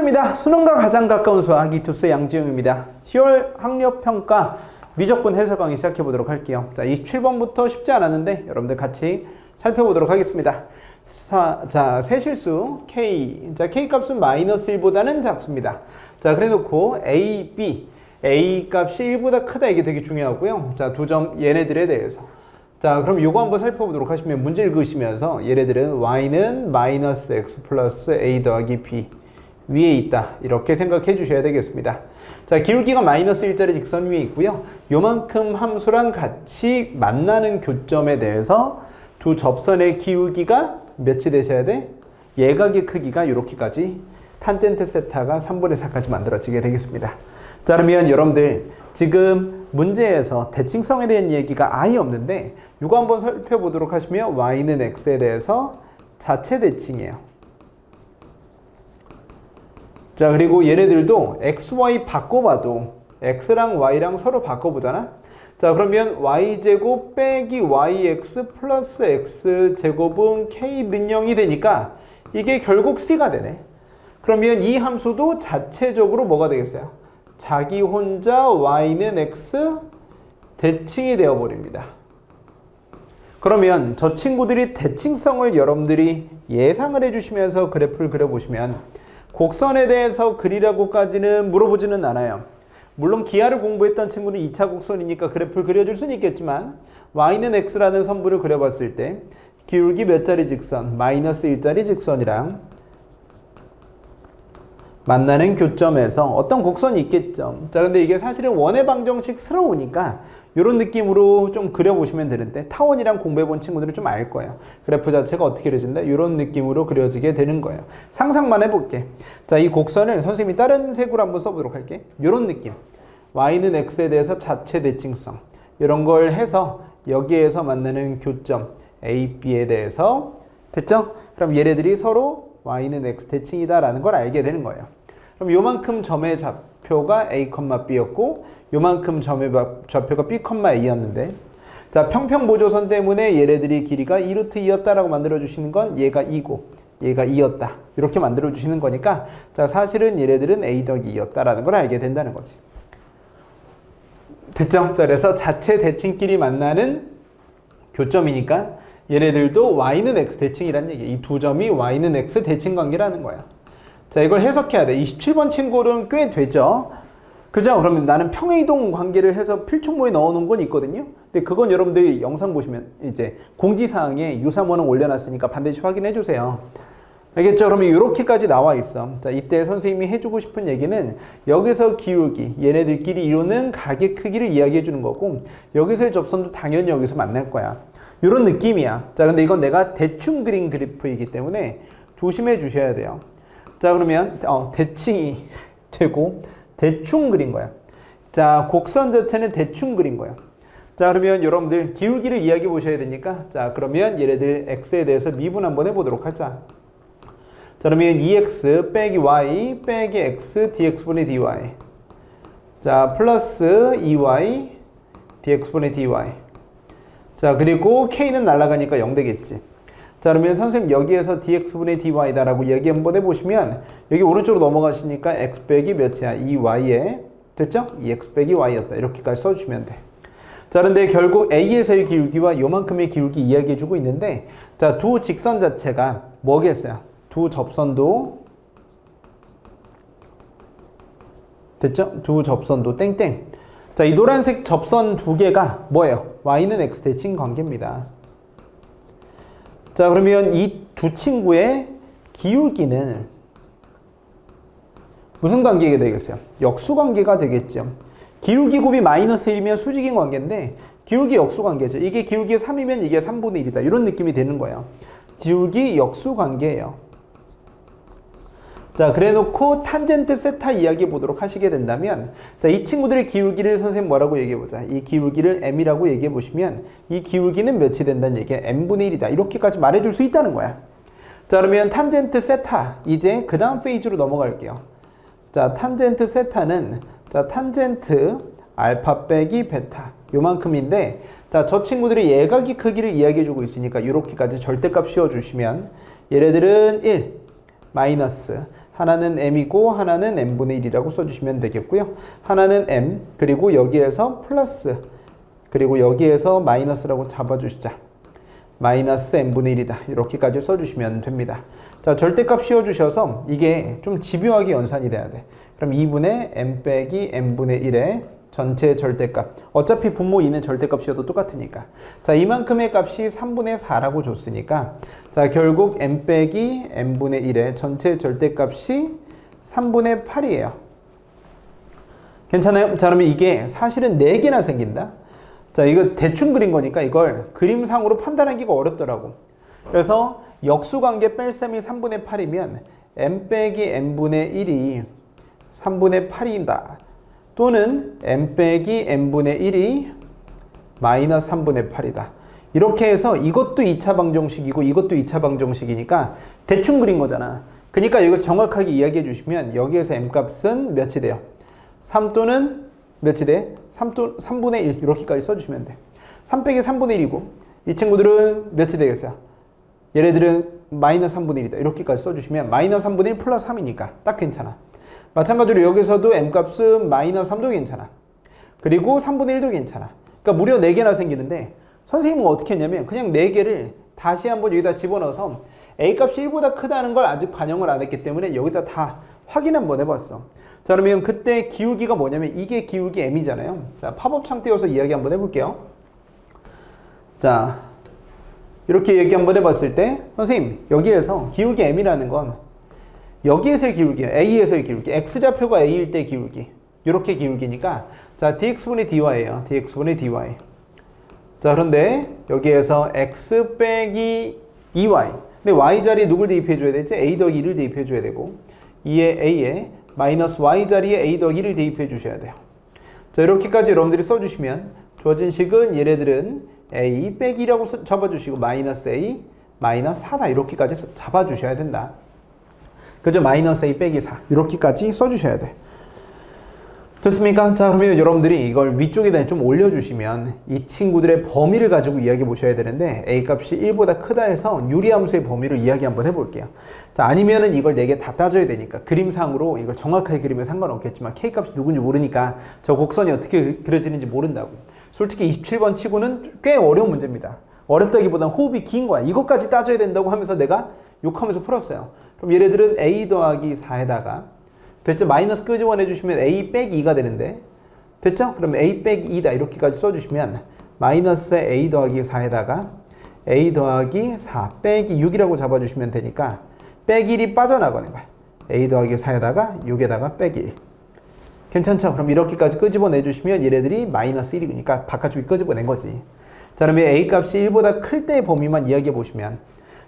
반갑습니다. 수능과 가장 가까운 수학 이투스 양지영입니다. 10월 학력평가 미적분 해설 강의 시작해보도록 할게요. 자, 27번부터 쉽지 않았는데 여러분들 같이 살펴보도록 하겠습니다. 자, 세실수 K. 자, K 값은 마이너스 1보다는 작습니다. 자, 그래 놓고 A, B. A 값이 1보다 크다. 이게 되게 중요하고요. 자, 두 점 얘네들에 대해서. 자, 그럼 요거 한번 살펴보도록 하시면 문제 읽으시면서 얘네들은 Y는 마이너스 X 플러스 A 더하기 B 위에 있다. 이렇게 생각해 주셔야 되겠습니다. 자, 기울기가 마이너스 1짜리 직선 위에 있고요. 요만큼 함수랑 같이 만나는 교점에 대해서 두 접선의 기울기가 몇이 되셔야 돼? 예각의 크기가 이렇게까지 탄젠트 세타가 3분의 4까지 만들어지게 되겠습니다. 자, 그러면 여러분들 지금 문제에서 대칭성에 대한 얘기가 아예 없는데 이거 한번 살펴보도록 하시면 Y는 X에 대해서 자체 대칭이에요. 자, 그리고 얘네들도 X, Y 바꿔봐도 X랑 Y랑 서로 바꿔보잖아. 자, 그러면 Y제곱 빼기 YX 플러스 X제곱은 K 능형이 되니까 이게 결국 C가 되네. 그러면 이 함수도 자체적으로 뭐가 되겠어요? 자기 혼자 Y는 X 대칭이 되어버립니다. 그러면 저 친구들이 대칭성을 여러분들이 예상을 해주시면서 그래프를 그려보시면 곡선에 대해서 그리라고까지는 물어보지는 않아요. 물론 기하를 공부했던 친구는 2차 곡선이니까 그래프를 그려줄 수는 있겠지만 Y는 X라는 선분을 그려봤을 때 기울기 몇 자리 직선? 마이너스 1짜리 직선이랑 만나는 교점에서 어떤 곡선이 있겠죠. 자, 근데 이게 사실은 원의 방정식스러우니까 이런 느낌으로 좀 그려보시면 되는데 타원이랑 공부해본 친구들은 좀 알 거예요. 그래프 자체가 어떻게 그려진다? 이런 느낌으로 그려지게 되는 거예요. 상상만 해볼게. 자, 이 곡선을 선생님이 다른 색으로 한번 써보도록 할게. 이런 느낌. Y는 X에 대해서 자체 대칭성. 이런 걸 해서 여기에서 만나는 교점 A, B에 대해서 됐죠? 그럼 얘네들이 서로 Y는 X 대칭이다 라는 걸 알게 되는 거예요. 그럼 요만큼 점의 좌표가 A, B였고 요만큼 점의 좌표가 B, A였는데 자, 평평보조선 때문에 얘네들이 길이가 2루트 2였다라고 만들어주시는 건 얘가 2고 얘가 2였다. 이렇게 만들어주시는 거니까 자, 사실은 얘네들은 A 더하기 2였다라는 걸 알게 된다는 거지. 됐죠? 자, 그래서 자체 대칭끼리 만나는 교점이니까 얘네들도 Y는 X 대칭이라는 얘기예요. 이 두 점이 Y는 X 대칭 관계라는 거야. 자, 이걸 해석해야 돼. 27번 친구는 꽤 되죠? 그죠? 그러면 나는 평행이동 관계를 해서 필충모에 넣어놓은 건 있거든요. 근데 그건 여러분들이 영상 보시면 이제 공지사항에 유사모는 올려놨으니까 반드시 확인해 주세요. 알겠죠? 그러면 이렇게까지 나와 있어. 자, 이때 선생님이 해주고 싶은 얘기는 여기서 기울기, 얘네들끼리 이루는 각의 크기를 이야기해 주는 거고 여기서의 접선도 당연히 여기서 만날 거야. 이런 느낌이야. 자, 근데 이건 내가 대충 그린 그래프이기 때문에 조심해 주셔야 돼요. 자, 그러면 대칭이 되고 대충 그린 거야. 자, 곡선 자체는 대충 그린 거야. 자, 그러면 여러분들 기울기를 이야기해 보셔야 되니까 자, 그러면 얘네들 X에 대해서 미분 한번 해보도록 하자. 자, 그러면 2X 빼기 Y 빼기 X dX분의 dy 자, 플러스 2Y dX분의 dy 자, 그리고 K는 날아가니까 0 되겠지. 자, 그러면 선생님 여기에서 dx분의 dy다 라고 이야기 한번 해보시면 여기 오른쪽으로 넘어가시니까 x 빼기 몇이야? 2y에 됐죠? 2x 빼기 y였다. 이렇게까지 써주시면 돼. 자, 그런데 결국 A에서의 기울기와 요만큼의 기울기 이야기해주고 있는데 자, 두 직선 자체가 뭐겠어요? 두 접선도 됐죠? 두 접선도 땡땡. 자, 이 노란색 접선 두 개가 뭐예요? Y는 X 대칭 관계입니다. 자, 그러면 이 두 친구의 기울기는 무슨 관계가 되겠어요? 역수 관계가 되겠죠. 기울기 곱이 마이너스 1이면 수직인 관계인데 기울기 역수 관계죠. 이게 기울기 3이면 이게 3분의 1이다. 이런 느낌이 되는 거예요. 기울기 역수 관계예요. 자, 그래 놓고 탄젠트 세타 이야기 보도록 하시게 된다면 자, 이 친구들의 기울기를 선생님 뭐라고 얘기해 보자. 이 기울기를 m이라고 얘기해 보시면 이 기울기는 몇이 된다는 얘기야? m분의 1이다. 이렇게까지 말해 줄 수 있다는 거야. 자, 그러면 탄젠트 세타 이제 그 다음 페이지로 넘어갈게요. 자, 탄젠트 세타는 자, 탄젠트 알파 빼기 베타 요만큼인데 자, 저 친구들이 예각의 크기를 이야기해 주고 있으니까 이렇게까지 절대값 씌워주시면 얘네들은 1 마이너스 하나는 m이고 하나는 m분의 1이라고 써주시면 되겠고요. 하나는 m 그리고 여기에서 플러스 그리고 여기에서 마이너스라고 잡아주시자. 마이너스 m분의 1이다. 이렇게까지 써주시면 됩니다. 자, 절대값 씌워주셔서 이게 좀 집요하게 연산이 돼야 돼. 그럼 2분의 m 빼기 m분의 1의 전체 절대값. 어차피 분모 2는 절대값 씌워도 똑같으니까. 자, 이만큼의 값이 3분의 4라고 줬으니까 자, 결국 m 빼기 m분의 1의 전체 절대값이 3분의 8이에요. 괜찮아요? 자, 그러면 이게 사실은 4개나 생긴다. 자, 이거 대충 그린 거니까 이걸 그림상으로 판단하기가 어렵더라고. 그래서 역수관계 뺄셈이 3분의 8이면 m 빼기 m분의 1이 3분의 8이다. 또는 m 빼기 m분의 1이 마이너스 3분의 8이다. 이렇게 해서 이것도 2차 방정식이고 이것도 2차 방정식이니까 대충 그린 거잖아. 그러니까 여기서 정확하게 이야기해 주시면 여기에서 m값은 몇이 돼요? 3 또는 몇이 돼? 3분의 1 이렇게까지 써주시면 돼. 3 빼기 3분의 1이고 이 친구들은 몇이 되겠어요? 얘네들은 마이너스 3분의 1이다. 이렇게까지 써주시면 마이너스 3분의 1 플러스 3이니까 딱 괜찮아. 마찬가지로 여기서도 m값은 마이너스 3도 괜찮아. 그리고 3분의 1도 괜찮아. 그러니까 무려 4개나 생기는데 선생님은 어떻게 했냐면 그냥 4개를 다시 한번 여기다 집어넣어서 A값이 1보다 크다는 걸 아직 반영을 안 했기 때문에 여기다 다 확인 한번 해봤어. 자, 그러면 그때 기울기가 뭐냐면 이게 기울기 m이잖아요. 자, 팝업창 띄워서 이야기 한번 해볼게요. 자, 이렇게 얘기 한번 해봤을 때 선생님 여기에서 기울기 m이라는 건 여기에서의 기울기, A에서의 기울기, X좌표가 A일 때 기울기 이렇게 기울기니까 자, dx분의 dy예요. dx분의 dy. 자, 그런데 여기에서 x 빼기 2y 근데 y 자리에 누굴 대입해 줘야 되지? a 더하기 2를 대입해 줘야 되고 2의 a에 마이너스 y 자리에 a 더하기 1을 대입해 주셔야 돼요. 자, 이렇게까지 여러분들이 써주시면 주어진 식은 얘네들은 a 빼기 2라고 잡아주시고 마이너스 a 마이너스 4다 이렇게까지 잡아주셔야 된다. 그죠? 마이너스 a 빼기 4 이렇게까지 써주셔야 돼. 됐습니까? 자, 그러면 여러분들이 이걸 위쪽에다 좀 올려주시면 이 친구들의 범위를 가지고 이야기해 보셔야 되는데 A값이 1보다 크다 해서 유리함수의 범위를 이야기 한번 해볼게요. 자, 아니면은 이걸 4개 다 따져야 되니까 그림상으로 이걸 정확하게 그리면 상관없겠지만 K값이 누군지 모르니까 저 곡선이 어떻게 그려지는지 모른다고. 솔직히 27번 치고는 꽤 어려운 문제입니다. 어렵다기보단 호흡이 긴 거야. 이것까지 따져야 된다고 하면서 내가 욕하면서 풀었어요. 그럼 얘네들은 A 더하기 4에다가 됐죠? 마이너스 끄집어내 주시면 A 빼기 2가 되는데 됐죠? 그럼 A 빼기 2다 이렇게까지 써주시면 마이너스 A 더하기 4에다가 A 더하기 4 빼기 6이라고 잡아주시면 되니까 빼기 1이 빠져나가는 거야. A 더하기 4에다가 6에다가 빼기 1. 괜찮죠? 그럼 이렇게까지 끄집어내 주시면 얘네들이 마이너스 1이니까 바깥쪽이 끄집어낸 거지. 자, 그러면 A 값이 1보다 클 때의 범위만 이야기해 보시면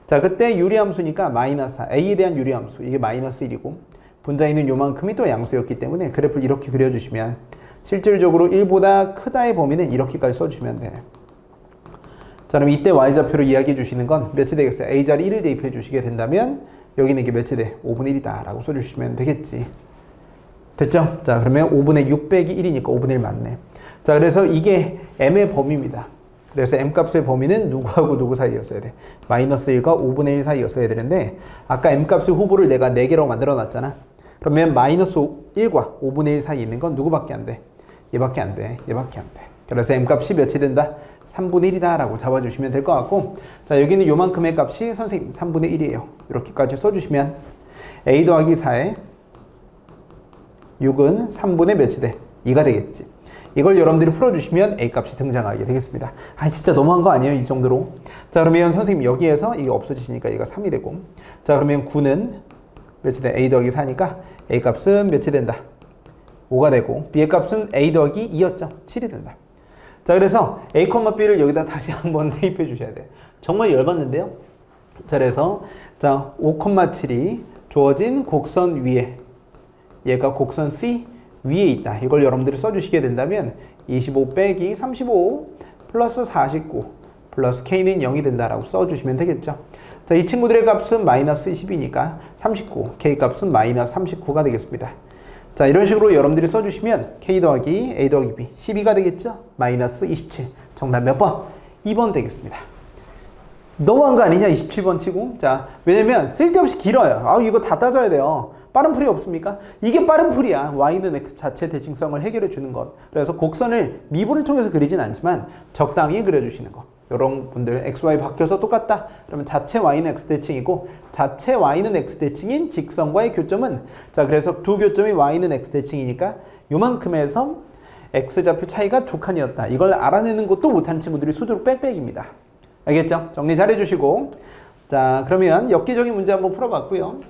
자, 그때 유리함수니까 마이너스 4 A에 대한 유리함수 이게 마이너스 1이고 분자있는 요만큼이 또 양수였기 때문에 그래프를 이렇게 그려주시면 실질적으로 1보다 크다의 범위는 이렇게까지 써주시면 돼요. 자, 그럼 이때 y좌표로 이야기해 주시는 건 몇이 되겠어요? a자리 1을 대입해 주시게 된다면 여기는 이게 몇이 돼? 5분의 1이다 라고 써주시면 되겠지. 됐죠? 자, 그러면 5분의 6 빼기 1이니까 5분의 1 맞네. 자, 그래서 이게 m의 범위입니다. 그래서 m값의 범위는 누구하고 누구 사이였어야 돼? 마이너스 1과 5분의 1 사이였어야 되는데 아까 m값의 후보를 내가 4개로 만들어 놨잖아. 그러면 마이너스 1과 5분의 1 사이에 있는 건 누구밖에 안 돼? 얘밖에 안 돼. 얘밖에 안 돼. 그래서 m값이 몇이 된다? 3분의 1이다 라고 잡아주시면 될 것 같고 자, 여기는 요만큼의 값이 선생님 3분의 1이에요. 이렇게까지 써주시면 a 더하기 4에 6은 3분의 몇이 돼? 2가 되겠지. 이걸 여러분들이 풀어주시면 A값이 등장하게 되겠습니다. 아, 진짜 너무한 거 아니에요? 이 정도로. 자, 그러면 선생님 여기에서 이게 없어지시니까 얘가 3이 되고 자, 그러면 9는 몇이 돼? A 더하기 4니까 A값은 몇이 된다? 5가 되고 B의 값은 A 더하기 2였죠? 7이 된다. 자, 그래서 A, B를 여기다 다시 한번 대입해 주셔야 돼요. 정말 열받는데요? 자, 그래서 자, 5,7이 주어진 곡선 위에 얘가 곡선 C 위에 있다. 이걸 여러분들이 써주시게 된다면 25 빼기 35 플러스 49 플러스 K는 0이 된다라고 써주시면 되겠죠. 자, 이 친구들의 값은 마이너스 10이니까 39, K 값은 마이너스 39가 되겠습니다. 자, 이런 식으로 여러분들이 써주시면 K 더하기 A 더하기 B 12가 되겠죠. 마이너스 27. 정답 몇 번? 2번 되겠습니다. 너무한 거 아니냐 27번 치고. 자, 왜냐면 쓸데없이 길어요. 아, 이거 다 따져야 돼요. 빠른 풀이 없습니까? 이게 빠른 풀이야. y는 x 자체 대칭성을 해결해 주는 것. 그래서 곡선을 미분을 통해서 그리진 않지만 적당히 그려주시는 것. 이런 분들 xy 바뀌어서 똑같다. 그러면 자체 y는 x 대칭이고 자체 y는 x 대칭인 직선과의 교점은, 자, 그래서 두 교점이 y는 x 대칭이니까 요만큼에서 x좌표 차이가 두 칸이었다. 이걸 알아내는 것도 못하는 친구들이 수두룩 빽빽입니다. 알겠죠? 정리 잘 해주시고. 자, 그러면 엽기적인 문제 한번 풀어봤고요.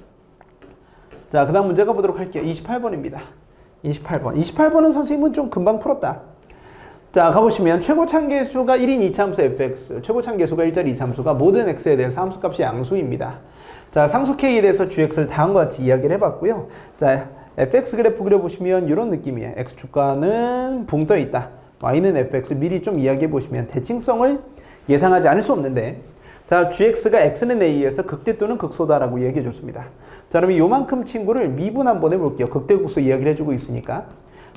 자, 그 다음 문제 가보도록 할게요. 28번입니다. 28번은 선생님은 좀 금방 풀었다. 자, 가보시면 최고 참계수가 1인 이차함수 fx, 최고 참계수가 1자리 이차함수가 모든 x에 대해서 함수값이 양수입니다. 자, 상수 k에 대해서 gx를 다음과 같이 이야기를 해봤고요. 자, fx 그래프 그려보시면 이런 느낌이에요. x축과는 붕 떠 있다. y는 fx 미리 좀 이야기해보시면 대칭성을 예상하지 않을 수 없는데, 자, gx가 x는 a에서 극대 또는 극소다라고 이야기해줬습니다. 자, 그러면 요만큼 친구를 미분 한번 해볼게요. 극대극소 이야기를 해주고 있으니까.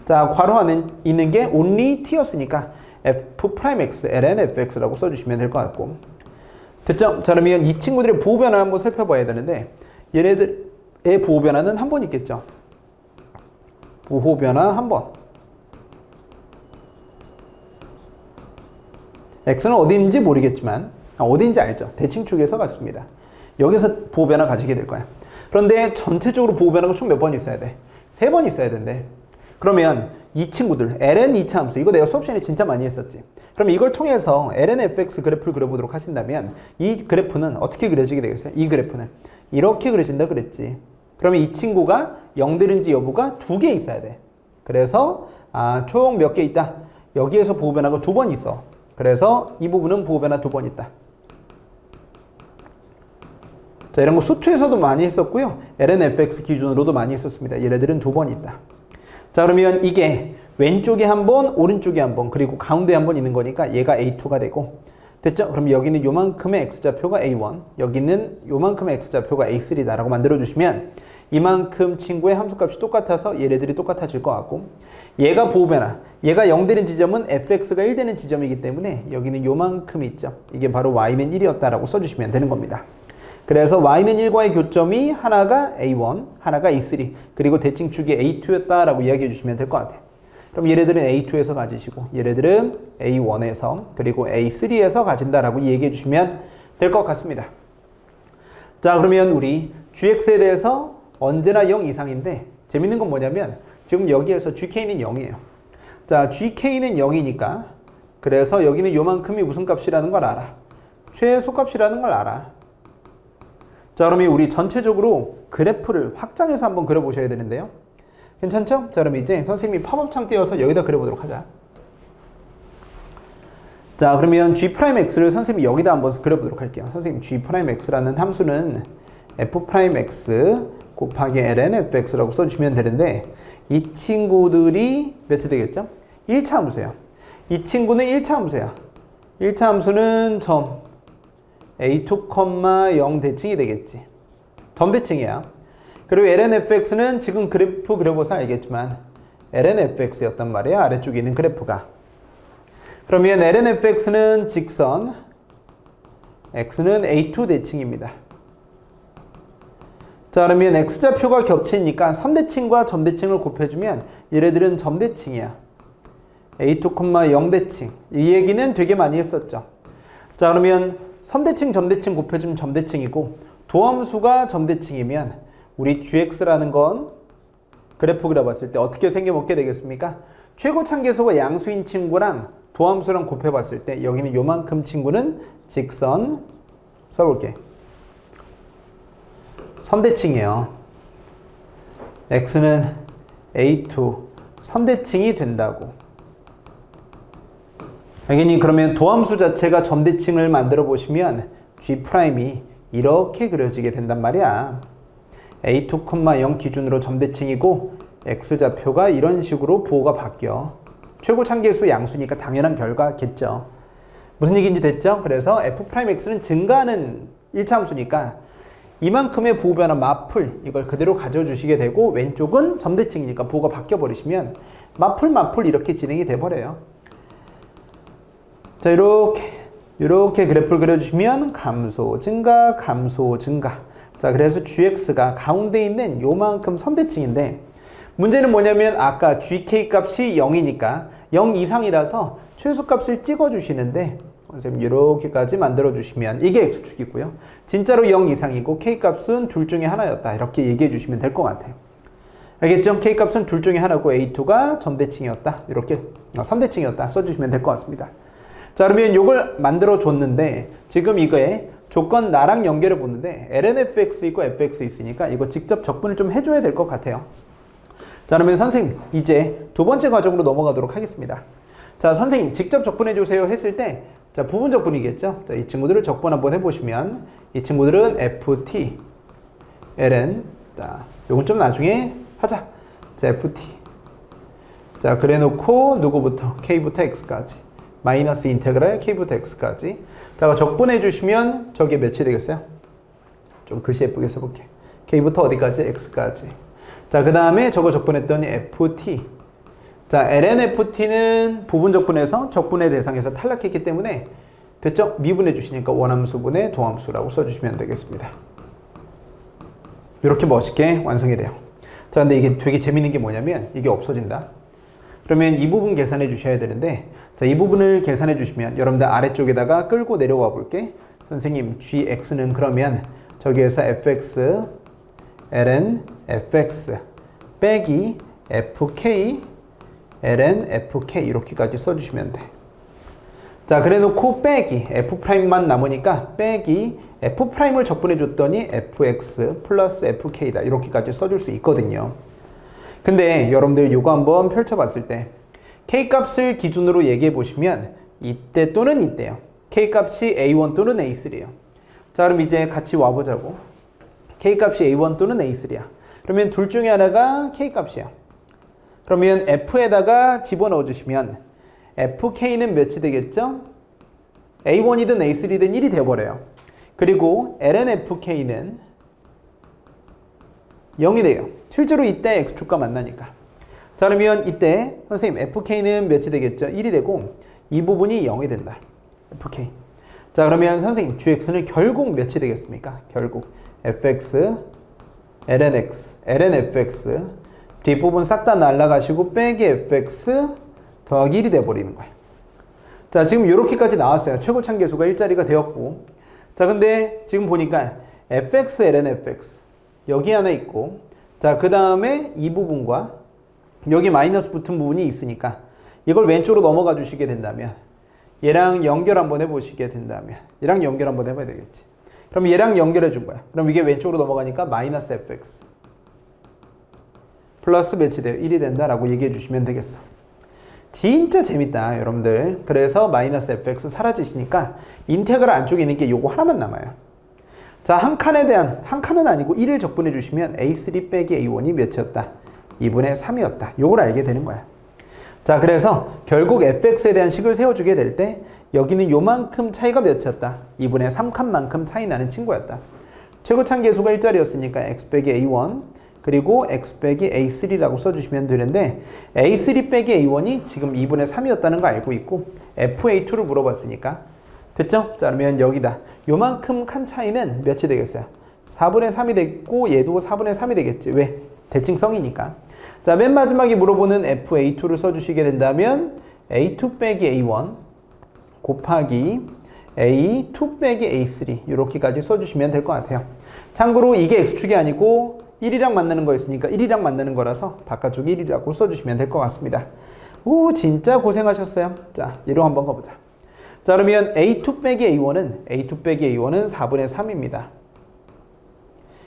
자, 괄호 안에 있는 게 only t였으니까 f'x, ln fx라고 써주시면 될 것 같고. 됐죠? 자, 그러면 이 친구들의 부호 변화 한번 살펴봐야 되는데, 얘네들의 부호 변화는 한 번 있겠죠. 부호 변화 한 번. x는 어디 있는지 모르겠지만, 어디인지 알죠? 대칭축에서 같습니다. 여기서 부호 변화 가지게 될 거야. 그런데 전체적으로 부호 변화가 총 몇 번 있어야 돼? 3번 있어야 된대. 그러면 이 친구들 ln 2차 함수, 이거 내가 수업 시간에 진짜 많이 했었지. 그럼 이걸 통해서 ln fx 그래프를 그려보도록 하신다면 이 그래프는 어떻게 그려지게 되겠어요? 이 그래프는 이렇게 그려진다 그랬지. 그러면 이 친구가 0되는지 여부가 2개 있어야 돼. 그래서 총 몇 개 있다? 여기에서 부호 변화가 2번 있어. 그래서 이 부분은 부호 변화 2번 있다. 자, 이런 거 수투에서도 많이 했었고요. ln fx 기준으로도 많이 했었습니다. 얘네들은 2번 있다. 자, 그러면 이게 왼쪽에 한 번, 오른쪽에 한 번, 그리고 가운데 한 번 있는 거니까 얘가 A2가 되고, 됐죠? 그럼 여기는 요만큼의 x좌표가 A1, 여기는 요만큼의 x좌표가 A3다라고 만들어주시면 이만큼 친구의 함수값이 똑같아서 얘네들이 똑같아질 것 같고, 얘가 부호 변화, 얘가 0 되는 지점은 fx가 1 되는 지점이기 때문에 여기는 요만큼 있죠. 이게 바로 y는 1이었다라고 써주시면 되는 겁니다. 그래서 y는 1과의 교점이 하나가 A1, 하나가 A3, 그리고 대칭축이 A2였다라고 이야기해 주시면 될 것 같아요. 그럼 얘네들은 A2에서 가지시고 얘네들은 A1에서 그리고 A3에서 가진다라고 얘기해 주시면 될 것 같습니다. 자, 그러면 우리 gx에 대해서 언제나 0 이상인데 재밌는 건 뭐냐면 지금 여기에서 gk는 0이에요. 자, gk는 0이니까 그래서 여기는 요만큼이 무슨 값이라는 걸 알아. 최소값이라는 걸 알아. 자, 그러면 우리 전체적으로 그래프를 확장해서 한번 그려보셔야 되는데요. 괜찮죠? 자, 그럼 이제 선생님이 팝업창 띄워서 여기다 그려보도록 하자. 자, 그러면 g'x를 선생님이 여기다 한번 그려보도록 할게요. 선생님 g'x라는 함수는 f'x 곱하기 ln fx라고 써주시면 되는데 이 친구들이 몇이 되겠죠? 1차 함수예요. 이 친구는 1차 함수야. 1차 함수는 점 a2, 0 대칭이 되겠지. 점 대칭이야. 그리고 ln fx는 지금 그래프 그려봐서 알겠지만 ln fx였단 말이야. 아래쪽에 있는 그래프가. 그러면 ln fx는 직선, x는 a2 대칭입니다. 자, 그러면 x좌표가 겹치니까 선대칭과 점대칭을 곱해주면 얘네들은 점대칭이야. a2, 0 대칭. 이 얘기는 되게 많이 했었죠. 자, 그러면 선대칭, 점대칭 곱해주면 점대칭이고 도함수가 점대칭이면 우리 gx라는 건 그래프 그려봤을 때 어떻게 생겨먹게 되겠습니까? 최고 참계수가 양수인 친구랑 도함수랑 곱해봤을 때 여기는 요만큼 친구는 직선 써볼게. 선대칭이에요. x는 a2 선대칭이 된다고. 알겠니? 그러면 도함수 자체가 점대칭을 만들어 보시면 G'이 이렇게 그려지게 된단 말이야. A2, 0 기준으로 점대칭이고 X좌표가 이런 식으로 부호가 바뀌어. 최고 참계수 양수니까 당연한 결과겠죠. 무슨 얘기인지 됐죠? 그래서 F'X는 증가하는 1차 함수니까 이만큼의 부호 변화 마풀 이걸 그대로 가져주시게 되고 왼쪽은 점대칭이니까 부호가 바뀌어 버리시면 마풀 이렇게 진행이 돼 버려요. 자, 이렇게 이렇게 그래프를 그려주시면 감소, 증가, 감소, 증가. 자, 그래서 gx가 가운데 있는 요만큼 선대칭인데 문제는 뭐냐면 아까 gk 값이 0이니까 0 이상이라서 최소값을 찍어주시는데 선생님 이렇게까지 만들어주시면 이게 x축이고요. 진짜로 0 이상이고 k값은 둘 중에 하나였다. 이렇게 얘기해 주시면 될 것 같아요. 알겠죠? k값은 둘 중에 하나고 a2가 점대칭이었다. 이렇게 선대칭이었다. 써주시면 될 것 같습니다. 자, 그러면 이걸 만들어줬는데 지금 이거에 조건 나랑 연결해 보는데 ln fx 있고 fx 있으니까 이거 직접 적분을 좀 해줘야 될 것 같아요. 자, 그러면 선생님 이제 두 번째 과정으로 넘어가도록 하겠습니다. 자, 선생님 직접 적분해 주세요 했을 때 자, 부분 적분이겠죠. 자, 이 친구들을 적분 한번 해보시면 이 친구들은 ft ln 자, 요건 좀 나중에 하자. 자, ft 자, 그래 놓고 누구부터 k부터 x까지 마이너스 인테그랄 k부터 x까지 자, 적분해 주시면 저게 몇이 되겠어요? 좀 글씨 예쁘게 써볼게. k부터 어디까지? x까지. 자, 그 다음에 저거 적분했더니 ft 자, ln ft는 부분 적분에서 적분의 대상에서 탈락했기 때문에 됐죠? 미분해 주시니까 원함수분의 도함수라고 써주시면 되겠습니다. 이렇게 멋있게 완성이 돼요. 자, 근데 이게 되게 재밌는 게 뭐냐면 이게 없어진다. 그러면 이 부분 계산해 주셔야 되는데 자, 이 부분을 계산해 주시면 여러분들 아래쪽에다가 끌고 내려와 볼게. 선생님 gx는 그러면 저기에서 fx ln fx 빼기 fk ln fk 이렇게까지 써주시면 돼. 자, 그래 놓고 빼기 f'만 남으니까 빼기 f'을 적분해 줬더니 fx 플러스 fk다. 이렇게까지 써줄 수 있거든요. 근데 여러분들 이거 한번 펼쳐봤을 때 k값을 기준으로 얘기해 보시면 이때 또는 이때요. k값이 a1 또는 a3예요. 자, 그럼 이제 같이 와보자고. k값이 a1 또는 a3야. 그러면 둘 중에 하나가 k값이야. 그러면 f에다가 집어넣어 주시면 fk는 몇이 되겠죠? a1이든 a3든 1이 되어버려요. 그리고 ln fk는 0이 돼요. 실제로 이때 x축과 만나니까. 자, 그러면 이때 선생님 fk는 몇이 되겠죠? 1이 되고 이 부분이 0이 된다. fk. 자, 그러면 선생님 gx는 결국 몇이 되겠습니까? 결국 fx ln x ln fx 뒷부분 싹 다 날라가시고 빼기 fx 더하기 1이 돼버리는 거예요. 자, 지금 이렇게까지 나왔어요. 최고참계수가 1자리가 되었고 자, 근데 지금 보니까 fx ln fx 여기 하나 있고 자, 그 다음에 이 부분과 여기 마이너스 붙은 부분이 있으니까 이걸 왼쪽으로 넘어가 주시게 된다면 얘랑 연결 한번 해보시게 된다면 얘랑 연결 한번 해봐야 되겠지. 그럼 얘랑 연결해 준 거야. 그럼 이게 왼쪽으로 넘어가니까 마이너스 fx 플러스 몇이 돼요? 1이 된다라고 얘기해 주시면 되겠어. 진짜 재밌다 여러분들. 그래서 마이너스 fx 사라지시니까 인테그랄 안쪽에 있는 게 요거 하나만 남아요. 자, 한 칸은 아니고 1을 적분해 주시면 a3 빼기 a1이 몇이었다? 2분의 3이었다. 요걸 알게 되는 거야. 자, 그래서 결국 fx에 대한 식을 세워주게 될 때 여기는 요만큼 차이가 몇이었다? 2분의 3칸만큼 차이 나는 친구였다. 최고참계수가 1자리였으니까 x 빼기 a1 그리고 x 빼기 a3라고 써주시면 되는데 a3 빼기 a1이 지금 2분의 3이었다는 거 알고 있고 fa2를 물어봤으니까 됐죠? 자, 그러면 여기다 요만큼 칸 차이는 몇이 되겠어요? 4분의 3이 됐고 얘도 4분의 3이 되겠지. 왜? 대칭성이니까. 자, 맨 마지막에 물어보는 fa2를 써주시게 된다면 a2 빼기 a1 곱하기 a2 빼기 a3 이렇게까지 써주시면 될 것 같아요. 참고로 이게 x축이 아니고 1이랑 만나는 거였으니까 1이랑 만나는 거라서 바깥쪽 1이라고 써주시면 될 것 같습니다. 오, 진짜 고생하셨어요. 자, 얘로 한번 가보자. 자, 그러면 a2 빼기 a1은 4분의 3입니다.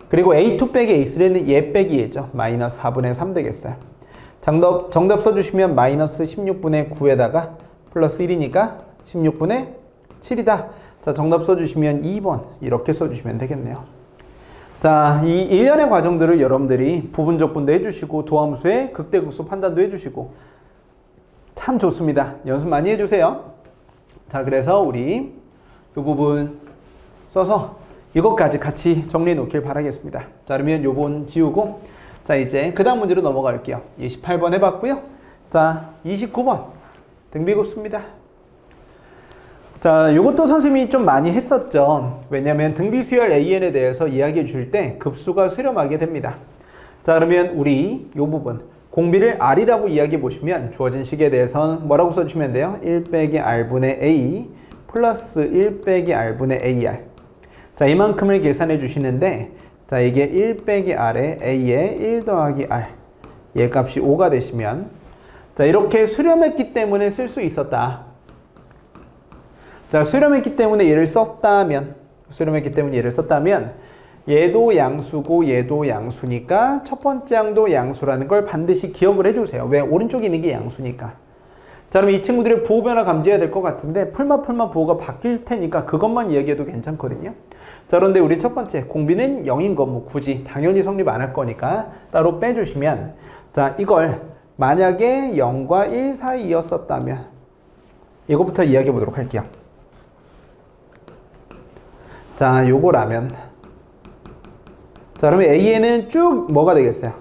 그리고 a2 빼기 a3는 얘 빼기 얘죠. 마이너스 4분의 3 되겠어요. 정답 써주시면 마이너스 16분의 9에다가 플러스 1이니까 16분의 7이다. 자, 정답 써주시면 2번 이렇게 써주시면 되겠네요. 자, 이 일련의 과정들을 여러분들이 부분적분도 해주시고 도함수의 극대극소 판단도 해주시고 참 좋습니다. 연습 많이 해주세요. 자, 그래서 우리 이 부분 써서 이것까지 같이 정리해 놓길 바라겠습니다. 자, 그러면 요번 지우고 자, 이제 그 다음 문제로 넘어갈게요. 28번 해봤고요. 자, 29번 등비곱수입니다. 자, 요것도 선생님이 좀 많이 했었죠. 왜냐면 등비수열 AN에 대해서 이야기해 줄 때 급수가 수렴하게 됩니다. 자, 그러면 우리 요 부분 공비를 R이라고 이야기해 보시면 주어진 식에 대해서는 뭐라고 써주시면 돼요? 1 빼기 R분의 A 플러스 1 빼기 R분의 AR. 자, 이만큼을 계산해 주시는데, 자, 이게 1 빼기 R에 A에 1 더하기 R. 얘 값이 5가 되시면, 자, 이렇게 수렴했기 때문에 쓸 수 있었다. 자, 수렴했기 때문에 얘를 썼다면, 얘도 양수고 얘도 양수니까 첫 번째 항도 양수라는 걸 반드시 기억을 해주세요. 왜? 오른쪽에 있는 게 양수니까. 자, 그럼 이 친구들의 부호 변화 감지해야 될 것 같은데 풀마 부호가 바뀔 테니까 그것만 이야기해도 괜찮거든요. 자, 그런데 우리 첫 번째 공비는 0인 거 뭐 굳이 당연히 성립 안 할 거니까 따로 빼주시면, 자, 이걸 만약에 0과 1 사이였었다면 이거부터 이야기해 보도록 할게요. 자, 요거라면, 자, 그러면 A에는 쭉 뭐가 되겠어요?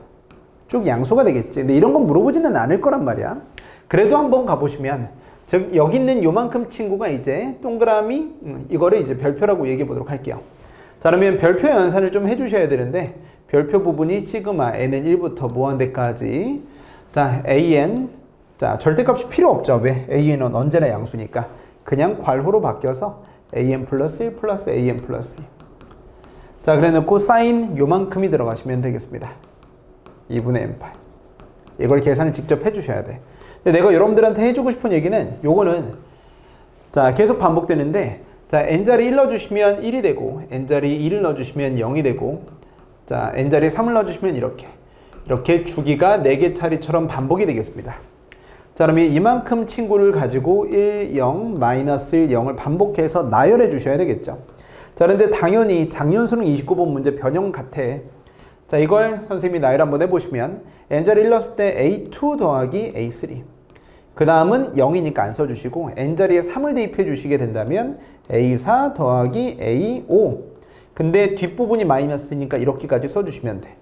쭉 양수가 되겠지. 근데 이런 건 물어보지는 않을 거란 말이야. 그래도 한번 가보시면, 즉 여기 있는 요만큼 친구가 이제 동그라미 이거를 이제 별표라고 얘기해 보도록 할게요. 자, 그러면 별표 연산을 좀 해주셔야 되는데, 별표 부분이 시그마 n은 1부터 무한대까지. 자, an, 자, 절대값이 필요 없죠. 왜? an은 언제나 양수니까 그냥 괄호로 바뀌어서 an 플러스 1 플러스 an 플러스 2. 자, 그래 놓고 사인 요만큼이 들어가시면 되겠습니다. 2분의 n8. 이걸 계산을 직접 해주셔야 돼. 근데 내가 여러분들한테 해주고 싶은 얘기는 요거는, 자, 계속 반복되는데, 자, n자리 1 넣어주시면 1이 되고, n자리 2를 넣어주시면 0이 되고, 자, n자리 3을 넣어주시면 이렇게 주기가 4개 차례처럼 반복이 되겠습니다. 자, 그러면 이만큼 친구를 가지고 1, 0, 마이너스 1, 0을 반복해서 나열해 주셔야 되겠죠. 자, 그런데 당연히 작년 수능 29번 문제 변형 같아. 자, 이걸 선생님이 나열 한번 해보시면 n자리 1 넣었을 때 a2 더하기 a3. 그 다음은 0이니까 안 써주시고 n자리에 3을 대입해 주시게 된다면 a4 더하기 a5. 근데 뒷부분이 마이너스니까 이렇게까지 써주시면 돼.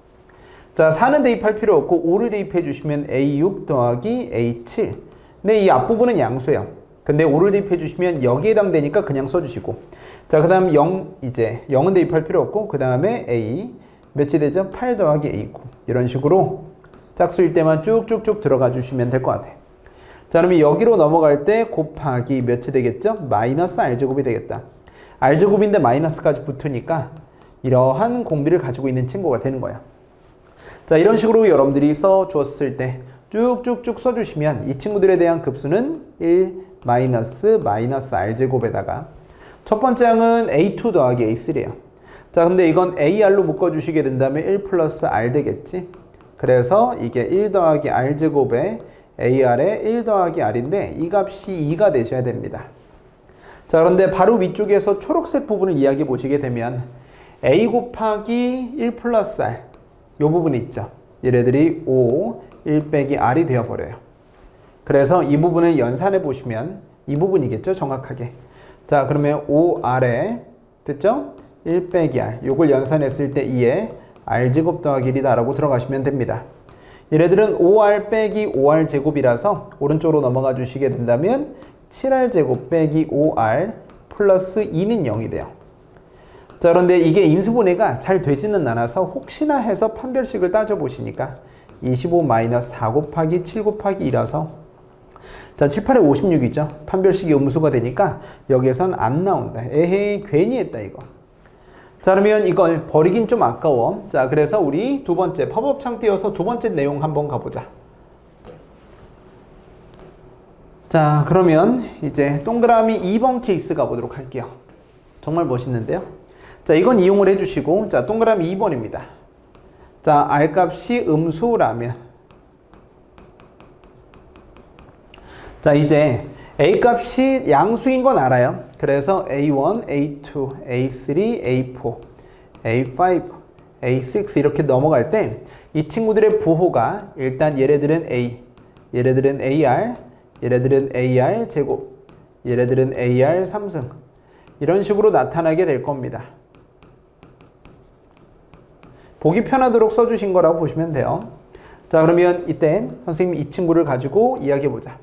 자, 4는 대입할 필요 없고 5를 대입해 주시면 a6 더하기 a7. 근데 이 앞부분은 양수예요. 근데 5를 대입해 주시면 여기에 해당되니까 그냥 써주시고. 자, 그 다음 0, 이제 0은 대입할 필요 없고 그 다음에 a 몇이 되죠? 8 더하기 a9. 이런 식으로 짝수일 때만 쭉쭉쭉 들어가 주시면 될 것 같아요. 자, 그러면 여기로 넘어갈 때 곱하기 몇이 되겠죠? 마이너스 r제곱이 되겠다. r제곱인데 마이너스까지 붙으니까 이러한 공비를 가지고 있는 친구가 되는 거야. 자, 이런 식으로 여러분들이 써줬을 때 쭉쭉쭉 써주시면 이 친구들에 대한 급수는 1 마이너스 r제곱에다가 첫 번째 항은 a2 더하기 a3예요. 자, 근데 이건 ar로 묶어주시게 된다면 1 플러스 r 되겠지. 그래서 이게 1 더하기 r제곱에 ar에 1 더하기 r인데 이 값이 2가 되셔야 됩니다. 자, 그런데 바로 위쪽에서 초록색 부분을 이야기해 보시게 되면 a 곱하기 1 플러스 r 요 부분 있죠. 얘네들이 5, 1 빼기 r이 되어버려요. 그래서 이 부분을 연산해 보시면 이 부분이겠죠, 정확하게. 자, 그러면 5r에 됐죠? 1 빼기 r 요걸 연산했을 때 2에 r제곱 더하기 1이다 라고 들어가시면 됩니다. 얘네들은 5r 빼기 5r 제곱이라서 오른쪽으로 넘어가 주시게 된다면 7r 제곱 빼기 5r 플러스 2는 0이 돼요. 자, 그런데 이게 인수분해가 잘 되지는 않아서 혹시나 해서 판별식을 따져보시니까 25 마이너스 4 곱하기 7 곱하기 2라서, 자, 7, 8에 56이죠. 판별식이 음수가 되니까 여기에선 안 나온다. 에헤이, 괜히 했다 이거. 자, 그러면 이걸 버리긴 좀 아까워. 자, 그래서 우리 두 번째 팝업창 띄워서 두 번째 내용 한번 가보자. 자, 그러면 이제 동그라미 2번 케이스 가보도록 할게요. 정말 멋있는데요. 자, 이건 이용을 해주시고, 자, 동그라미 2번입니다. 자, R값이 음수라면, 자, 이제 A값이 양수인 건 알아요. 그래서 A1, A2, A3, A4, A5, A6 이렇게 넘어갈 때 이 친구들의 부호가 일단 얘네들은 A, 얘네들은 AR, 얘네들은 AR 제곱, 얘네들은 AR 3승 이런 식으로 나타나게 될 겁니다. 보기 편하도록 써주신 거라고 보시면 돼요. 자, 그러면 이때 선생님이 이 친구를 가지고 이야기해 보자.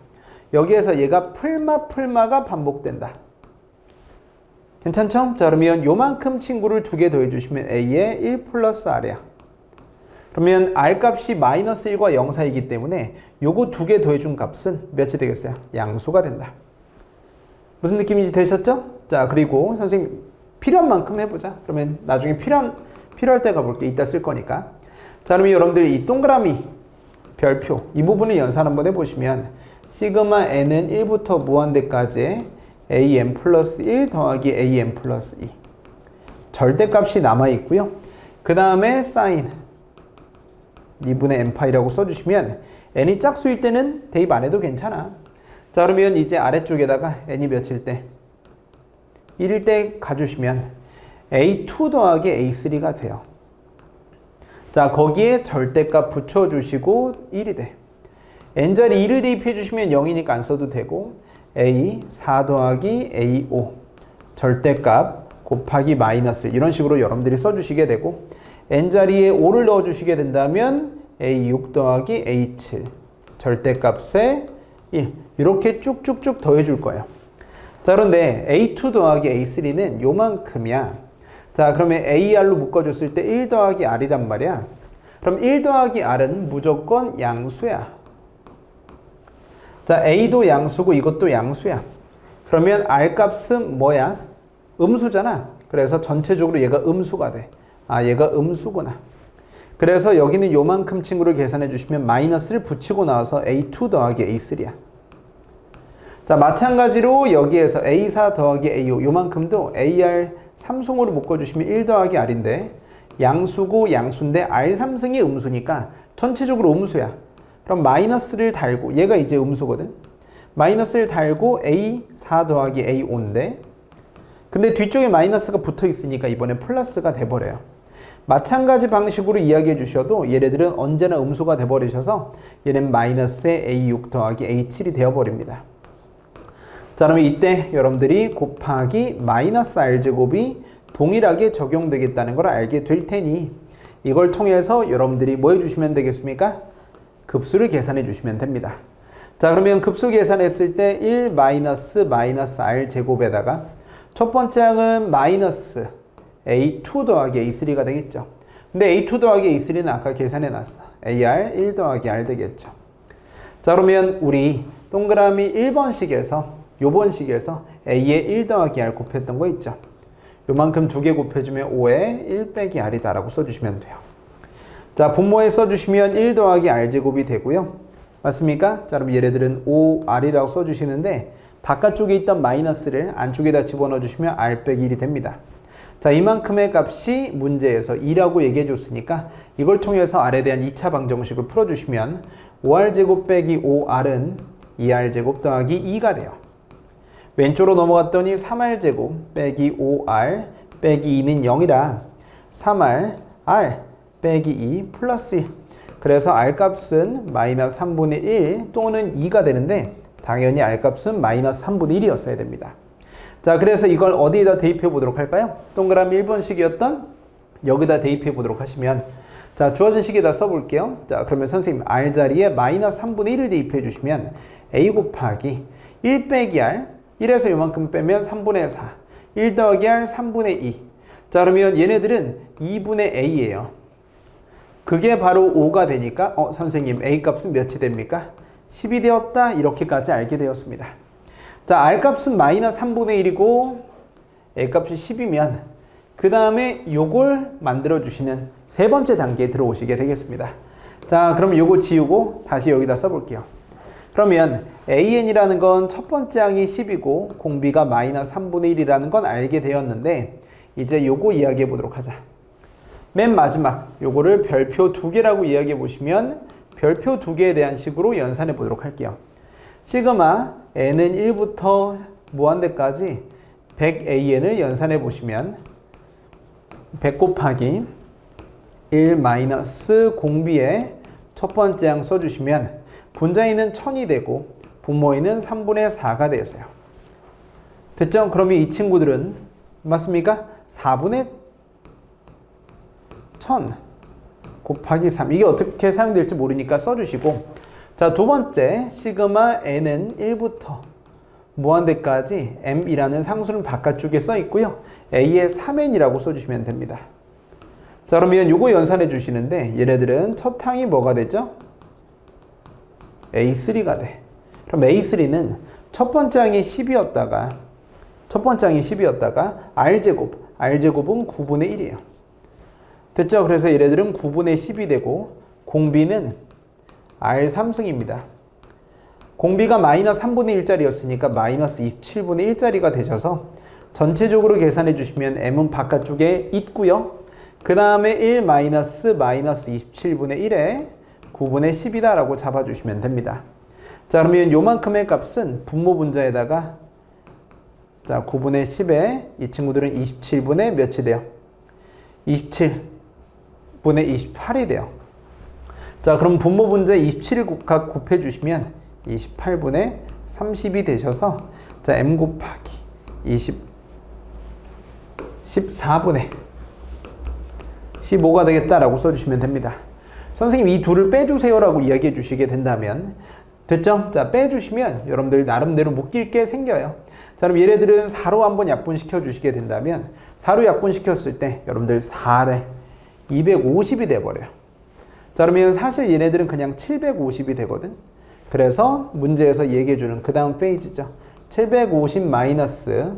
여기에서 얘가 풀마가 반복된다. 괜찮죠? 자, 그러면 요만큼 친구를 두 개 더해주시면 a의 1 플러스 r이야. 그러면 r 값이 마이너스 1과 0 사이이기 때문에 요거 두 개 더해준 값은 몇이 되겠어요? 양수가 된다. 무슨 느낌인지 되셨죠? 자, 그리고 선생님 필요한 만큼 해보자. 그러면 나중에 필요할 때 가볼게. 이따 쓸 거니까. 자, 그러면 여러분들 이 동그라미 별표 이 부분을 연산 한번 해보시면 시그마 n은 1부터 무한대까지 am 플러스 1 더하기 am 플러스 2 절대값이 남아있고요. 그 다음에 사인 2분의 n파이라고 써주시면 n이 짝수일 때는 대입 안 해도 괜찮아. 자, 그러면 이제 아래쪽에다가 n이 몇일 때? 1일 때 가주시면 a2 더하기 a3가 돼요. 자, 거기에 절대값 붙여주시고 1이 돼. n자리 2를 대입해 주시면 0이니까 안 써도 되고 a4 더하기 a5 절대값 곱하기 마이너스 이런 식으로 여러분들이 써주시게 되고 n자리에 5를 넣어주시게 된다면 a6 더하기 a7 절대값에 1 이렇게 쭉쭉쭉 더해줄 거예요. 자, 그런데 a2 더하기 a3는 요만큼이야. 자, 그러면 ar로 묶어줬을 때 1 더하기 r이란 말이야. 그럼 1 더하기 r은 무조건 양수야. 자, a도 양수고 이것도 양수야. 그러면 r 값은 뭐야? 음수잖아. 그래서 전체적으로 얘가 음수가 돼. 아, 얘가 음수구나. 그래서 여기는 요만큼 친구를 계산해 주시면 마이너스를 붙이고 나와서 a2 더하기 a3야. 자, 마찬가지로 여기에서 a4 더하기 a5 요만큼도 ar 3승으로 묶어주시면 1 더하기 r인데 양수고 양수인데 r 3승이 음수니까 전체적으로 음수야. 그럼 마이너스를 달고 얘가 이제 음수거든. 마이너스를 달고 a4 더하기 a5인데 근데 뒤쪽에 마이너스가 붙어 있으니까 이번에 플러스가 돼버려요. 마찬가지 방식으로 이야기해 주셔도 얘네들은 언제나 음수가 돼버리셔서 얘는 마이너스의 a6 더하기 a7이 되어버립니다. 자, 그러면 이때 여러분들이 곱하기 마이너스 r제곱이 동일하게 적용되겠다는 걸 알게 될 테니 이걸 통해서 여러분들이 뭐 해주시면 되겠습니까? 급수를 계산해 주시면 됩니다. 자, 그러면 급수 계산했을 때 1 마이너스 r제곱에다가 첫 번째 항은 마이너스 a2 더하기 a3가 되겠죠. 근데 a2 더하기 a3는 아까 계산해 놨어. ar 1 더하기 r 되겠죠. 자, 그러면 우리 동그라미 1번식에서 요번 식에서 a에 1 더하기 r 곱했던 거 있죠. 요만큼 두 개 곱해주면 5에 1 빼기 r이다 라고 써주시면 돼요. 자, 분모에 써주시면 1 더하기 r제곱이 되고요. 맞습니까? 자, 그럼 얘네들은 5r이라고 써주시는데 바깥쪽에 있던 마이너스를 안쪽에다 집어넣어 주시면 r 빼기 1이 됩니다. 자, 이만큼의 값이 문제에서 2라고 얘기해 줬으니까 이걸 통해서 r에 대한 2차 방정식을 풀어주시면 5r제곱 빼기 5r은 2r제곱 더하기 2가 돼요. 왼쪽으로 넘어갔더니 3r제곱 빼기 5r 빼기 2는 0이라 3r r 빼기 2 플러스 1 그래서 r값은 마이너스 3분의 1 또는 2가 되는데 당연히 r값은 마이너스 3분의 1이었어야 됩니다. 자, 그래서 이걸 어디에다 대입해 보도록 할까요? 동그라미 1번식이었던 여기다 대입해 보도록 하시면 자, 주어진 식에다 써볼게요. 자, 그러면 선생님 r 자리에 마이너스 3분의 1을 대입해 주시면 a 곱하기 1 빼기 r 1에서 요만큼 빼면 3분의 4 1 더하기 r 3분의 2 자, 그러면 얘네들은 2분의 a예요. 그게 바로 5가 되니까 선생님 a 값은 몇이 됩니까? 10이 되었다 이렇게까지 알게 되었습니다. 자, r 값은 마이너스 3분의 1이고 a 값이 10이면 그 다음에 요걸 만들어 주시는 세 번째 단계에 들어오시게 되겠습니다. 자, 그럼 요거 지우고 다시 여기다 써볼게요. 그러면 an이라는 건 첫 번째 항이 10이고 공비가 마이너스 3분의 1이라는 건 알게 되었는데 이제 요거 이야기해 보도록 하자. 맨 마지막 요거를 별표 2개라고 이야기해 보시면 별표 2개에 대한 식으로 연산해 보도록 할게요. 시그마 n은 1부터 무한대까지 100an을 연산해 보시면 100 곱하기 1 마이너스 공비에 첫 번째 항 써주시면 분자에는 1000이 되고 분모에는 3분의 4가 되세요. 됐죠? 그러면 이 친구들은 맞습니까? 4분의 1000 곱하기 3 이게 어떻게 사용될지 모르니까 써주시고 자, 두 번째 시그마 n은 1부터 무한대까지 m이라는 상수는 바깥쪽에 써 있고요. a의 3n이라고 써주시면 됩니다. 자, 그러면 요거 연산해 주시는데 얘네들은 첫 항이 뭐가 되죠? A3가 돼. 그럼 A3는 첫 번째 항이 10이었다가 R제곱은 9분의 1이에요. 됐죠? 그래서 얘네들은 9분의 10이 되고 공비는 R3승입니다. 공비가 마이너스 3분의 1짜리였으니까 마이너스 27분의 1짜리가 되셔서 전체적으로 계산해 주시면 m은 바깥쪽에 있고요. 그 다음에 1 마이너스 27분의 1에 9분의 10이다 라고 잡아주시면 됩니다. 자, 그러면 요만큼의 값은 분모 분자에다가 자 9분의 10에 이 친구들은 27분의 몇이 돼요? 27분의 28이 돼요. 자, 그럼 분모 분자에 27을 각 곱해 주시면 28분의 30이 되셔서 자 m 곱하기 14분의 15가 되겠다라고 써주시면 됩니다. 선생님 이 둘을 빼주세요 라고 이야기해 주시게 된다면 됐죠? 자, 빼주시면 여러분들 나름대로 묶일 게 생겨요. 자, 그럼 얘네들은 4로 한번 약분시켜 주시게 된다면 4로 약분시켰을 때 여러분들 4에 250이 돼버려요. 자, 그러면 사실 얘네들은 그냥 750이 되거든. 그래서 문제에서 얘기해주는 그 다음 페이지죠. 750 마이너스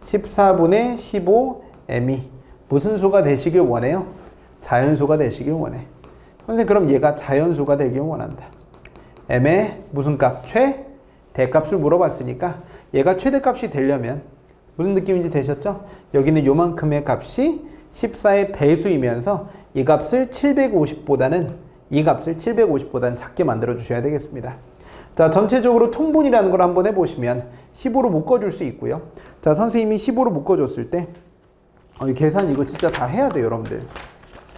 14분의 15m이 무슨 수가 되시길 원해요? 자연수가 되시길 원해. 선생님 그럼 얘가 자연수가 되길 원한다. m의 무슨 값? 최대값을 물어봤으니까 얘가 최대값이 되려면 무슨 느낌인지 되셨죠? 여기는 요만큼의 값이 14의 배수이면서 이 값을 750보다는 작게 만들어 주셔야 되겠습니다. 자, 전체적으로 통분이라는 걸 한번 해보시면 15로 묶어줄 수 있고요. 자, 선생님이 15로 묶어줬을 때 이 계산 이거 진짜 다 해야 돼요, 여러분들.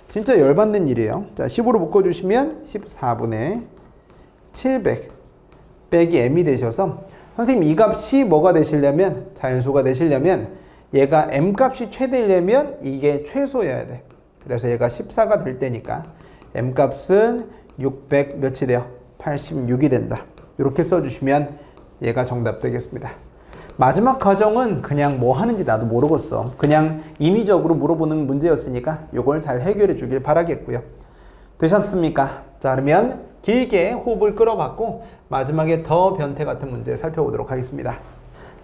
진짜 열받는 일이에요. 자, 15로 묶어주시면 14분의 700 빼기 m이 되셔서 선생님 이 값이 뭐가 되시려면 자연수가 되시려면 얘가 m값이 최대이려면 이게 최소여야 돼. 그래서 얘가 14가 될 때니까 m값은 600 몇이 돼요? 86이 된다. 이렇게 써주시면 얘가 정답 되겠습니다. 마지막 과정은 그냥 뭐 하는지 나도 모르겠어. 그냥 인위적으로 물어보는 문제였으니까 이걸 잘 해결해 주길 바라겠고요. 되셨습니까? 자, 그러면 길게 호흡을 끌어봤고 마지막에 더 변태 같은 문제 살펴보도록 하겠습니다.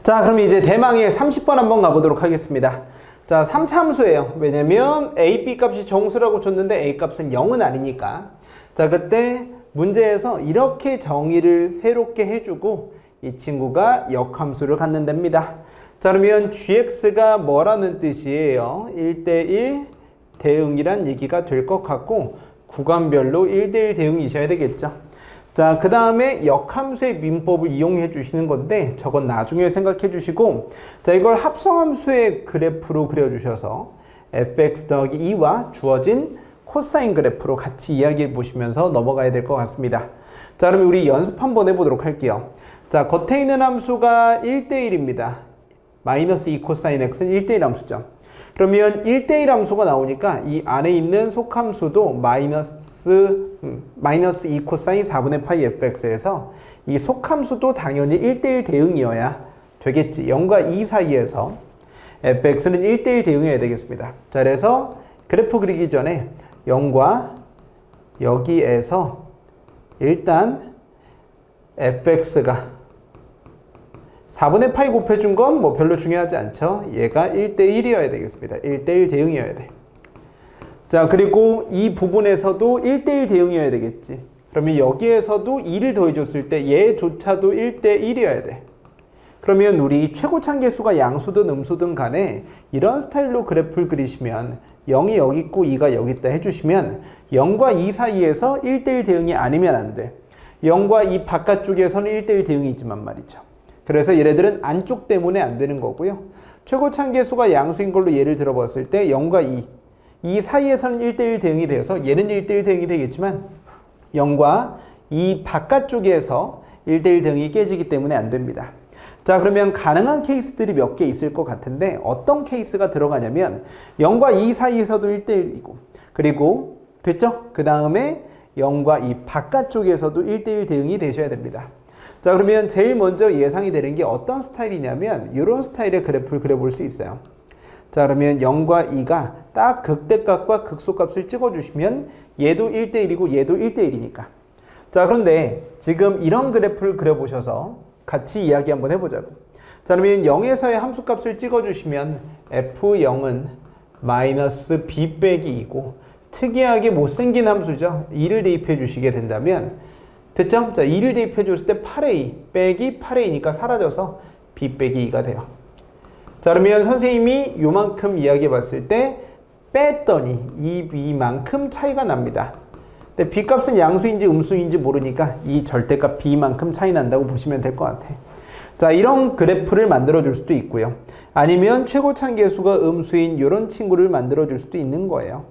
자, 그럼 이제 대망의 30번 한번 가보도록 하겠습니다. 자, 3차 함수예요. 왜냐면 a, b 값이 정수라고 줬는데 a 값은 0은 아니니까. 자, 그때 문제에서 이렇게 정의를 새롭게 해주고 이 친구가 역함수를 갖는답니다. 자, 그러면 gx가 뭐라는 뜻이에요? 1대1 대응이란 얘기가 될 것 같고 구간별로 1대1 대응이셔야 되겠죠. 자, 그 다음에 역함수의 민법을 이용해 주시는 건데 저건 나중에 생각해 주시고 자, 이걸 합성함수의 그래프로 그려주셔서 fx 더하기 2와 주어진 코사인 그래프로 같이 이야기해 보시면서 넘어가야 될 것 같습니다. 자, 그럼 우리 연습 한번 해보도록 할게요. 자, 겉에 있는 함수가 1대1입니다. 마이너스 2 코사인 x는 1대1 함수죠. 그러면 1대1 함수가 나오니까 이 안에 있는 속함수도 마이너스 2 코사인 4분의 파이 fx에서 이 속함수도 당연히 1대1 대응이어야 되겠지. 0과 2 사이에서 fx는 1대1 대응해야 되겠습니다. 자, 그래서 그래프 그리기 전에 0과 여기에서 일단 fx가 4분의 파이 곱해준 건 뭐 별로 중요하지 않죠. 얘가 1대1이어야 되겠습니다. 1대1 대응이어야 돼. 자, 그리고 이 부분에서도 1대1 대응이어야 되겠지. 그러면 여기에서도 2를 더해줬을 때 얘조차도 1대1이어야 돼. 그러면 우리 최고차계수가 양수든 음수든 간에 이런 스타일로 그래프를 그리시면 0이 여기 있고 2가 여기 있다 해주시면 0과 2 사이에서 1대1 대응이 아니면 안 돼. 0과 2 바깥쪽에서는 1대1 대응이지만 말이죠. 그래서 얘네들은 안쪽 때문에 안 되는 거고요. 최고차계수가 양수인 걸로 예를 들어봤을 때 0과 2 사이에서는 1대1 대응이 되어서 얘는 1대1 대응이 되겠지만 0과 2 바깥쪽에서 1대1 대응이 깨지기 때문에 안 됩니다. 자, 그러면 가능한 케이스들이 몇 개 있을 것 같은데 어떤 케이스가 들어가냐면 0과 2 사이에서도 1대1이고 그리고 됐죠? 그 다음에 0과 2 바깥쪽에서도 1대1 대응이 되셔야 됩니다. 자, 그러면 제일 먼저 예상이 되는 게 어떤 스타일이냐면 이런 스타일의 그래프를 그려볼 수 있어요. 자, 그러면 0과 2가 딱 극대값과 극소값을 찍어주시면 얘도 1대1이고 얘도 1대1이니까. 자, 그런데 지금 이런 그래프를 그려보셔서 같이 이야기 한번 해보자고. 자, 그러면 0에서의 함수값을 찍어주시면 f0은 마이너스 b 빼기 2고 특이하게 못생긴 함수죠. 2를 대입해 주시게 된다면 됐죠? 자, 2를 대입해 줬을 때 8a 빼기 8a니까 사라져서 b 빼기 2가 돼요. 자, 그러면 선생님이 요만큼 이야기해 봤을 때 뺐더니 이 b만큼 차이가 납니다. 근데 b값은 양수인지 음수인지 모르니까 이 절대값 b만큼 차이 난다고 보시면 될 것 같아. 자, 이런 그래프를 만들어 줄 수도 있고요. 아니면 최고차계수가 음수인 이런 친구를 만들어 줄 수도 있는 거예요.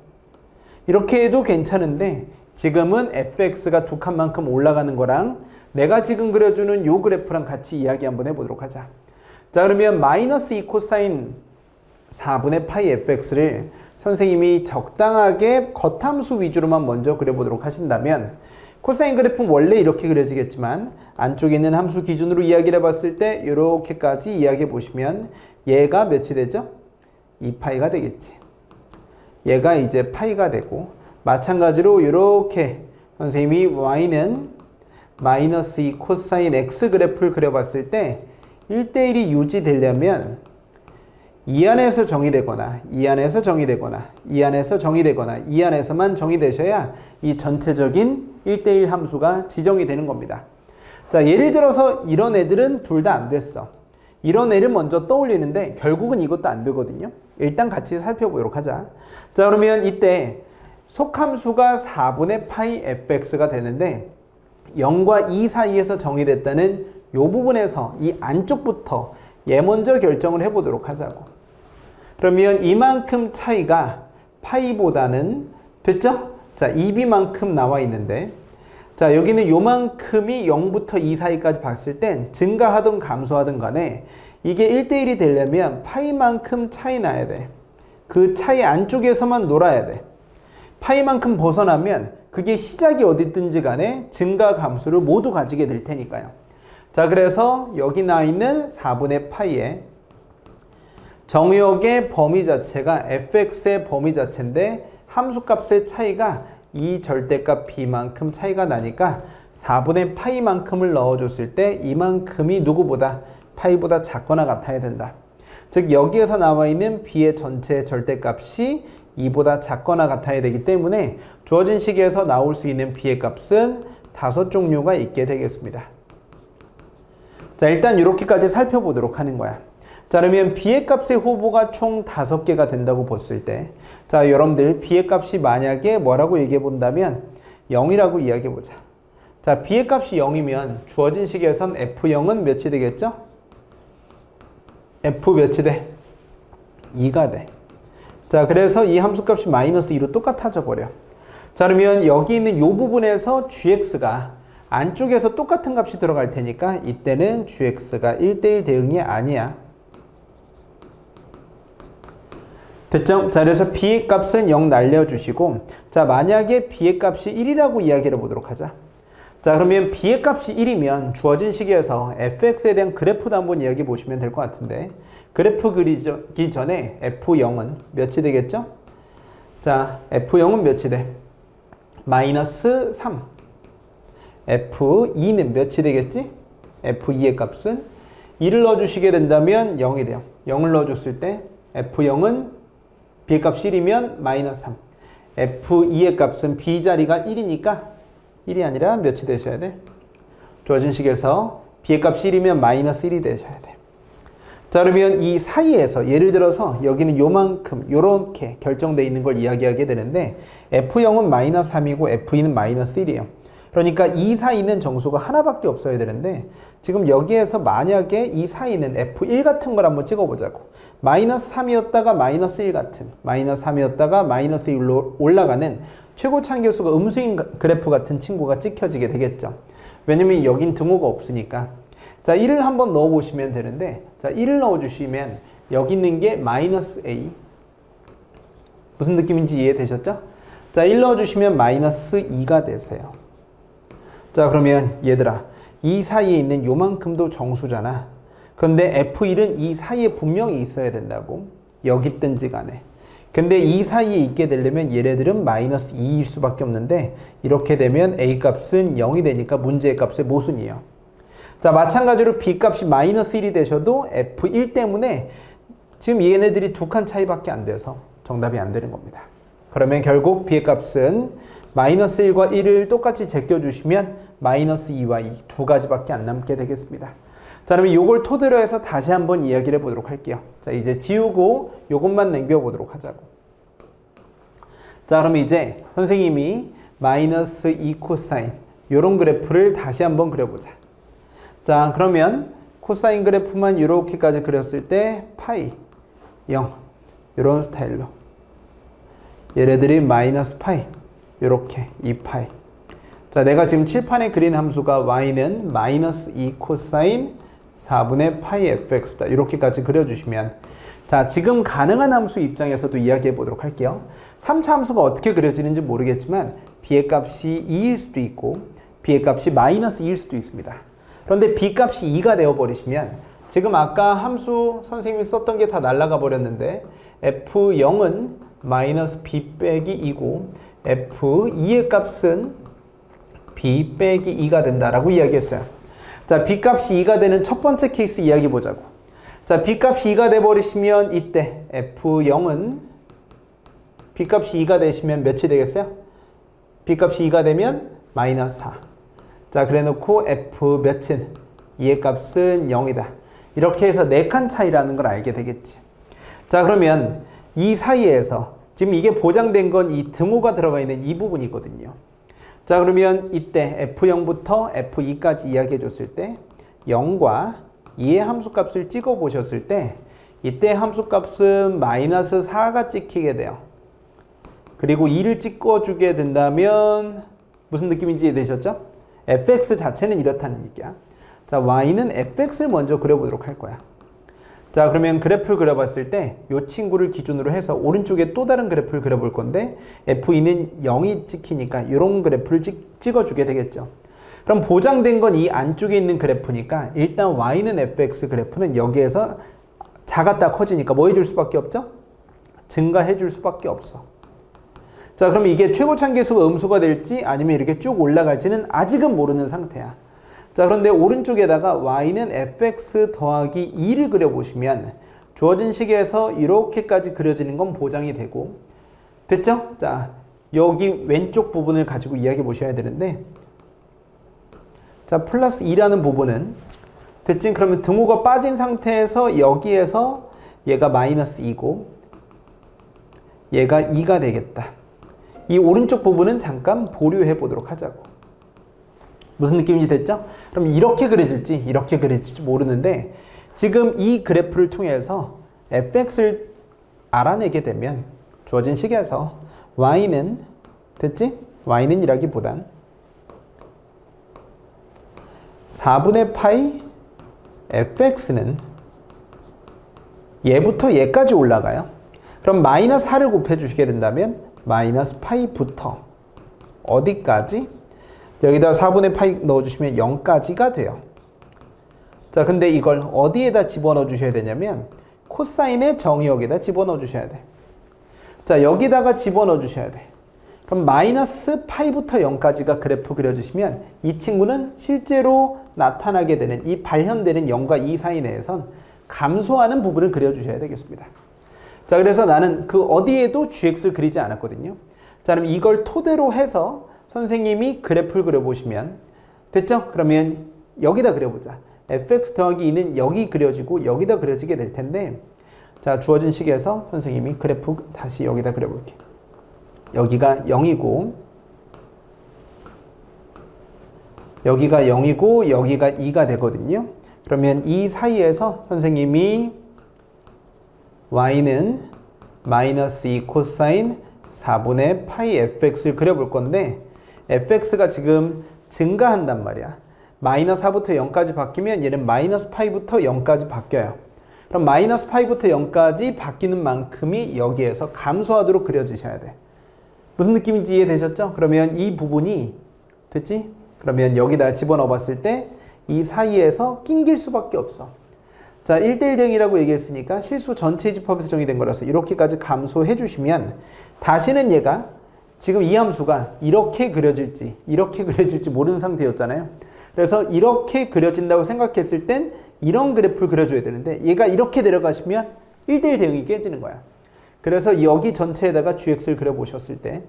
이렇게 해도 괜찮은데 지금은 fx가 두 칸만큼 올라가는 거랑 내가 지금 그려주는 요 그래프랑 같이 이야기 한번 해보도록 하자. 자, 그러면 마이너스 2 코사인 4분의 파이 fx를 선생님이 적당하게 겉함수 위주로만 먼저 그려보도록 하신다면 코사인 그래프는 원래 이렇게 그려지겠지만 안쪽에 있는 함수 기준으로 이야기를 해봤을 때 이렇게까지 이야기해 보시면 얘가 몇이 되죠? 2파이가 되겠지. 얘가 이제 파이가 되고 마찬가지로 이렇게 선생님이 y는 마이너스 2 코사인 x 그래프를 그려봤을 때 1대1이 유지되려면 이 안에서 정의되거나 이 안에서 정의되거나 이 안에서 정의되거나 이 안에서만 정의되셔야 이 전체적인 1대1 함수가 지정이 되는 겁니다. 자, 예를 들어서 이런 애들은 둘 다 안 됐어. 이런 애를 먼저 떠올리는데 결국은 이것도 안 되거든요. 일단 같이 살펴보도록 하자. 자, 그러면 이때 속함수가 4분의 파이 fx가 되는데 0과 2 사이에서 정의됐다는 이 부분에서 이 안쪽부터 얘 먼저 결정을 해보도록 하자고. 그러면 이만큼 차이가 파이보다는 됐죠? 자, 2b만큼 나와 있는데 자, 여기는 요만큼이 0부터 2 사이까지 봤을 땐 증가하든 감소하든 간에 이게 1대1이 되려면 파이만큼 차이 나야 돼. 그 차이 안쪽에서만 놀아야 돼. 파이만큼 벗어나면 그게 시작이 어디든지 간에 증가 감소를 모두 가지게 될 테니까요. 자, 그래서 여기 나와 있는 4분의 파이에 정의역의 범위 자체가 fx의 범위 자체인데 함수값의 차이가 이 절대값 b만큼 차이가 나니까 4분의 파이만큼을 넣어줬을 때 이만큼이 누구보다 파이보다 작거나 같아야 된다. 즉 여기에서 나와 있는 b의 전체 절대값이 2보다 작거나 같아야 되기 때문에 주어진 식에서 나올 수 있는 b의 값은 5종류가 있게 되겠습니다. 자, 일단 이렇게까지 살펴보도록 하는 거야. 자, 그러면 b의 값의 후보가 총 5개가 된다고 봤을 때 자, 여러분들 b의 값이 만약에 뭐라고 얘기해 본다면 0이라고 이야기해 보자. 자, b의 값이 0이면 주어진 식에선 f0은 몇이 되겠죠? f 몇이 돼? 2가 돼. 자, 그래서 이 함수값이 마이너스 2로 똑같아져 버려. 자, 그러면 여기 있는 이 부분에서 gx가 안쪽에서 똑같은 값이 들어갈 테니까 이때는 gx가 1대1 대응이 아니야. 됐죠? 자, 그래서 b의 값은 0 날려주시고 자, 만약에 b의 값이 1이라고 이야기를 해보도록 하자. 자, 그러면 b의 값이 1이면 주어진 식에서 fx에 대한 그래프도 한번 이야기해 보시면 될 것 같은데 그래프 그리기 전에 f0은 몇이 되겠죠? 자, f0은 몇이 돼? 마이너스 3. f2는 몇이 되겠지? f2의 값은 2를 넣어주시게 된다면 0이 돼요. 0을 넣어줬을 때 f0은 b의 값이 1이면 마이너스 3. f2의 값은 b 자리가 1이니까 1이 아니라 몇이 되셔야 돼? 주어진 식에서 b의 값이 1이면 마이너스 1이 되셔야 돼. 자, 그러면 이 사이에서 예를 들어서 여기는 요만큼 요렇게 결정되어 있는 걸 이야기하게 되는데 f0은 마이너스 3이고 f2는 마이너스 1이에요. 그러니까 이 사이는 정수가 하나밖에 없어야 되는데 지금 여기에서 만약에 이 사이는 f1 같은 걸 한번 찍어보자고. 마이너스 3이었다가 마이너스 1 같은, 마이너스 3이었다가 마이너스 1로 올라가는 최고차계수가 음수인 그래프 같은 친구가 찍혀지게 되겠죠. 왜냐면 여긴 등호가 없으니까. 자, 1을 한번 넣어보시면 되는데 자, 1을 넣어주시면 여기 있는 게 마이너스 a. 무슨 느낌인지 이해되셨죠? 자, 1 넣어주시면 마이너스 2가 되세요. 자, 그러면 얘들아 이 사이에 있는 요만큼도 정수잖아. 그런데 F1은 이 사이에 분명히 있어야 된다고. 여기 있든지 간에. 근데 이 사이에 있게 되려면 얘네들은 마이너스 2일 수밖에 없는데 이렇게 되면 A 값은 0이 되니까 문제의 값의 모순이에요. 자, 마찬가지로 B 값이 마이너스 1이 되셔도 F1 때문에 지금 얘네들이 두 칸 차이밖에 안 돼서 정답이 안 되는 겁니다. 그러면 결국 B의 값은 마이너스 1과 1을 똑같이 제껴주시면 마이너스 2와 2 두 가지밖에 안 남게 되겠습니다. 자, 그러면 이걸 토대로 해서 다시 한번 이야기를 해보도록 할게요. 자, 이제 지우고 이것만 남겨보도록 하자고. 자, 그럼 이제 선생님이 마이너스 2 코사인 이런 그래프를 다시 한번 그려보자. 자, 그러면 코사인 그래프만 이렇게까지 그렸을 때 파이 0 이런 스타일로 얘네들이 마이너스 파이 이렇게 2파이. 자, 내가 지금 칠판에 그린 함수가 y는 마이너스 2 코사인 4분의 파이 fx다. 이렇게까지 그려주시면, 자, 지금 가능한 함수 입장에서도 이야기해 보도록 할게요. 3차 함수가 어떻게 그려지는지 모르겠지만 b의 값이 2일 수도 있고 b의 값이 마이너스 2일 수도 있습니다. 그런데 b 값이 2가 되어버리시면 지금 아까 함수 선생님이 썼던 게 다 날아가 버렸는데 f0은 마이너스 b 빼기 2고 f2의 값은 b 빼기 2가 된다라고 이야기했어요. 자, b 값이 2가 되는 첫 번째 케이스 이야기 보자고. 자, b 값이 2가 돼버리시면 이때 f0은 b 값이 2가 되시면 몇이 되겠어요? b 값이 2가 되면 마이너스 4. 자, 그래 놓고 f 몇은 2의 값은 0이다. 이렇게 해서 4칸 차이라는 걸 알게 되겠지. 자, 그러면 이 사이에서 지금 이게 보장된 건 이 등호가 들어가 있는 이 부분이거든요. 자, 그러면 이때 f0부터 f2까지 이야기해 줬을 때 0과 2의 함수값을 찍어 보셨을 때 이때 함수값은 마이너스 4가 찍히게 돼요. 그리고 2를 찍어주게 된다면 무슨 느낌인지 이해되셨죠? fx 자체는 이렇다는 얘기야. 자, y는 fx를 먼저 그려보도록 할 거야. 자, 그러면 그래프를 그려봤을 때 이 친구를 기준으로 해서 오른쪽에 또 다른 그래프를 그려볼 건데 f2는 0이 찍히니까 이런 그래프를 찍어주게 되겠죠. 그럼 보장된 건 이 안쪽에 있는 그래프니까 일단 y는 fx 그래프는 여기에서 작았다 커지니까 뭐 해줄 수밖에 없죠? 증가해 줄 수밖에 없어. 자, 그럼 이게 최고차함계수가 음수가 될지 아니면 이렇게 쭉 올라갈지는 아직은 모르는 상태야. 자, 그런데 오른쪽에다가 y는 fx 더하기 2를 그려보시면 주어진 식에서 이렇게까지 그려지는 건 보장이 되고, 됐죠? 자, 여기 왼쪽 부분을 가지고 이야기해 보셔야 되는데, 자, 플러스 2라는 부분은 됐지? 그러면 등호가 빠진 상태에서 여기에서 얘가 마이너스 2고 얘가 2가 되겠다. 이 오른쪽 부분은 잠깐 보류해 보도록 하자고. 무슨 느낌인지 됐죠? 그럼 이렇게 그려질지 이렇게 그려질지 모르는데 지금 이 그래프를 통해서 fx를 알아내게 되면 주어진 식에서 y는 됐지? y는 이라기보단 4분의 파이 fx는 얘부터 얘까지 올라가요. 그럼 마이너스 4를 곱해 주시게 된다면 마이너스 파이부터 어디까지? 여기다 4분의 파이 넣어주시면 0까지가 돼요. 자, 근데 이걸 어디에다 집어넣어 주셔야 되냐면 코사인의 정의역에다 집어넣어 주셔야 돼. 자, 여기다가 집어넣어 주셔야 돼. 그럼 마이너스 파이부터 0까지가 그래프 그려주시면 이 친구는 실제로 나타나게 되는 이 발현되는 0과 2 사이 내에선 감소하는 부분을 그려주셔야 되겠습니다. 자, 그래서 나는 그 어디에도 gx를 그리지 않았거든요. 자, 그럼 이걸 토대로 해서 선생님이 그래프를 그려보시면 됐죠? 그러면 여기다 그려보자. fx 더하기 2는 여기 그려지고 여기다 그려지게 될 텐데, 자, 주어진 식에서 선생님이 그래프 다시 여기다 그려볼게. 여기가 0이고 여기가 0이고 여기가 2가 되거든요. 그러면 이 사이에서 선생님이 y는 마이너스 2 코사인 4분의 파이 fx를 그려볼 건데 fx가 지금 증가한단 말이야. 마이너스 4부터 0까지 바뀌면 얘는 마이너스 파이부터 0까지 바뀌어요. 그럼 마이너스 파이부터 0까지 바뀌는 만큼이 여기에서 감소하도록 그려주셔야 돼. 무슨 느낌인지 이해되셨죠? 그러면 이 부분이 됐지? 그러면 여기다 집어넣어 봤을 때 이 사이에서 낑길 수밖에 없어. 자, 1대1 대응이라고 얘기했으니까 실수 전체 집합에서 정의된 거라서 이렇게까지 감소해 주시면 다시는 얘가 지금 이 함수가 이렇게 그려질지 이렇게 그려질지 모르는 상태였잖아요. 그래서 이렇게 그려진다고 생각했을 땐 이런 그래프를 그려줘야 되는데 얘가 이렇게 내려가시면 1대1 대응이 깨지는 거야. 그래서 여기 전체에다가 gx를 그려보셨을 때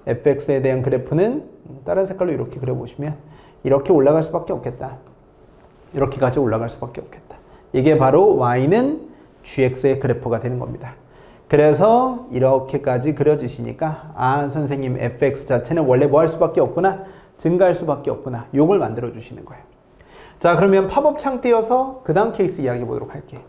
fx에 대한 그래프는 다른 색깔로 이렇게 그려보시면 이렇게 올라갈 수밖에 없겠다. 이렇게까지 올라갈 수밖에 없겠다. 이게 바로 y는 gx의 그래프가 되는 겁니다. 그래서 이렇게까지 그려주시니까 아 선생님 fx 자체는 원래 뭐 할 수밖에 없구나. 증가할 수밖에 없구나. 요걸 만들어 주시는 거예요. 자, 그러면 팝업창 띄어서 그 다음 케이스 이야기해 보도록 할게요.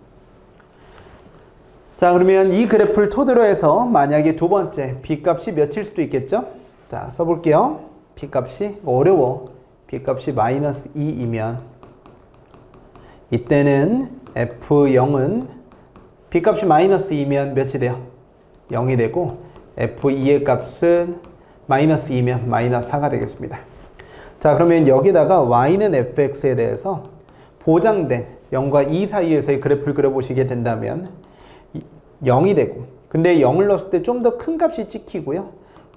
자, 그러면 이 그래프를 토대로 해서 만약에 두 번째 b값이 몇일 수도 있겠죠? 자, 써볼게요. b값이 어려워. b값이 마이너스 2이면 이때는 f0은 b값이 마이너스 2면 몇이 돼요? 0이 되고 f2의 값은 마이너스 2면 마이너스 4가 되겠습니다. 자, 그러면 여기다가 y는 fx에 대해서 보장된 0과 2 사이에서의 그래프를 그려보시게 된다면 0이 되고 근데 0을 넣었을 때 좀 더 큰 값이 찍히고요.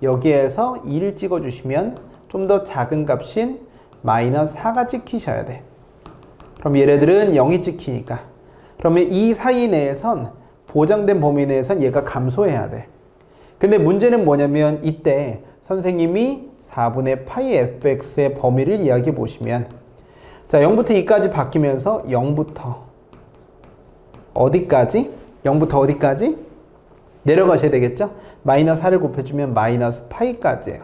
여기에서 2를 찍어주시면 좀 더 작은 값인 마이너스 4가 찍히셔야 돼. 그럼 얘네들은 0이 찍히니까 그러면 이 사이 내에선 보장된 범위 내에선 얘가 감소해야 돼. 근데 문제는 뭐냐면 이때 선생님이 4분의 파이 fx의 범위를 이야기해 보시면 자 0부터 2까지 바뀌면서 0부터 어디까지? 0부터 어디까지? 내려가셔야 되겠죠? 마이너스 4를 곱해주면 마이너스 파이까지예요.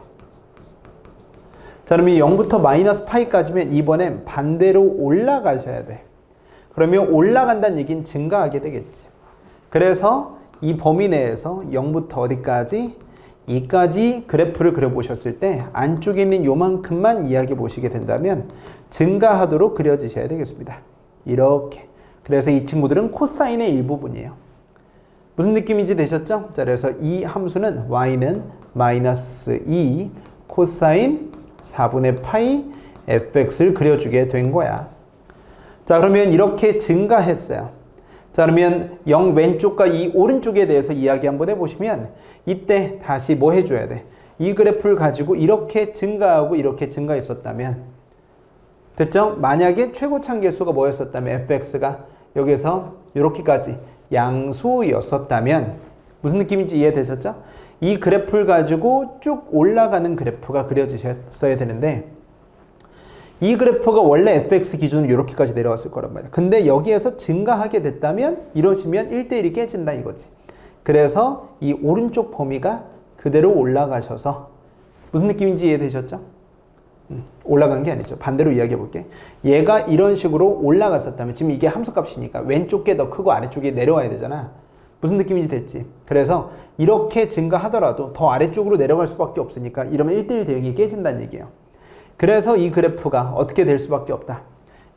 자, 그러면 0부터 마이너스 파이까지면 이번엔 반대로 올라가셔야 돼. 그러면 올라간다는 얘기는 증가하게 되겠지. 그래서 이 범위 내에서 0부터 어디까지? 2까지 그래프를 그려보셨을 때 안쪽에 있는 요만큼만 이야기해 보시게 된다면 증가하도록 그려지셔야 되겠습니다. 이렇게. 그래서 이 친구들은 코사인의 일부분이에요. 무슨 느낌인지 되셨죠? 자, 그래서 이 함수는 y는 마이너스 2 코사인 4분의 파이 fx를 그려주게 된 거야. 자, 그러면 이렇게 증가했어요. 자, 그러면 0 왼쪽과 이 오른쪽에 대해서 이야기 한번 해보시면 이때 다시 뭐 해줘야 돼? 이 그래프를 가지고 이렇게 증가하고 이렇게 증가했었다면 됐죠? 만약에 최고 참계수가 뭐였었다면 fx가 여기서 이렇게까지 양수였었다면 무슨 느낌인지 이해되셨죠? 이 그래프를 가지고 쭉 올라가는 그래프가 그려지셨어야 되는데 이 그래프가 원래 fx 기준으로 이렇게까지 내려왔을 거란 말이야. 근데 여기에서 증가하게 됐다면 이러시면 1대1이 깨진다 이거지. 그래서 이 오른쪽 범위가 그대로 올라가셔서 무슨 느낌인지 이해되셨죠? 올라간 게 아니죠. 반대로 이야기해 볼게. 얘가 이런 식으로 올라갔었다면 지금 이게 함수값이니까 왼쪽 게 더 크고 아래쪽에 내려와야 되잖아. 무슨 느낌인지 됐지? 그래서 이렇게 증가하더라도 더 아래쪽으로 내려갈 수밖에 없으니까 이러면 1대1 대응이 깨진다는 얘기예요. 그래서 이 그래프가 어떻게 될 수밖에 없다.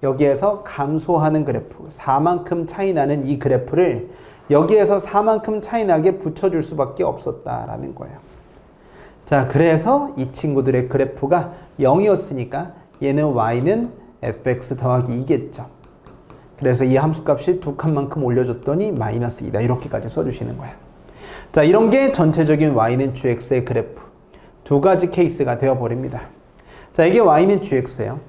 여기에서 감소하는 그래프, 4만큼 차이 나는 이 그래프를 여기에서 4만큼 차이 나게 붙여줄 수밖에 없었다라는 거예요. 자, 그래서 이 친구들의 그래프가 0이었으니까 얘는 y는 fx 더하기 2겠죠. 그래서 이 함수값이 두 칸만큼 올려줬더니 마이너스 2다. 이렇게까지 써주시는 거야. 자, 이런 게 전체적인 y는 gx의 그래프. 두 가지 케이스가 되어버립니다. 자, 이게 y는 gx예요.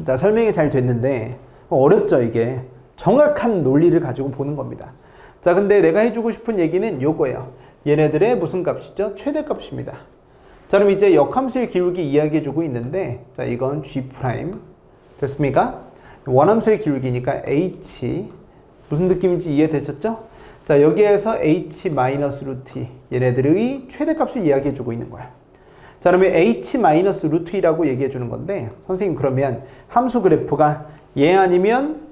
자, 설명이 잘 됐는데 어렵죠, 이게. 정확한 논리를 가지고 보는 겁니다. 자, 근데 내가 해주고 싶은 얘기는 요거예요. 얘네들의 무슨 값이죠? 최대값입니다. 자, 그럼 이제 역함수의 기울기 이야기해주고 있는데 자, 이건 G' 됐습니까? 원함수의 기울기니까 H 무슨 느낌인지 이해되셨죠? 자, 여기에서 H 마이너스 루트 얘네들의 최대값을 이야기해주고 있는 거야. 자, 그러면 H 마이너스 루트 2라고 얘기해주는 건데 선생님 그러면 함수 그래프가 얘 아니면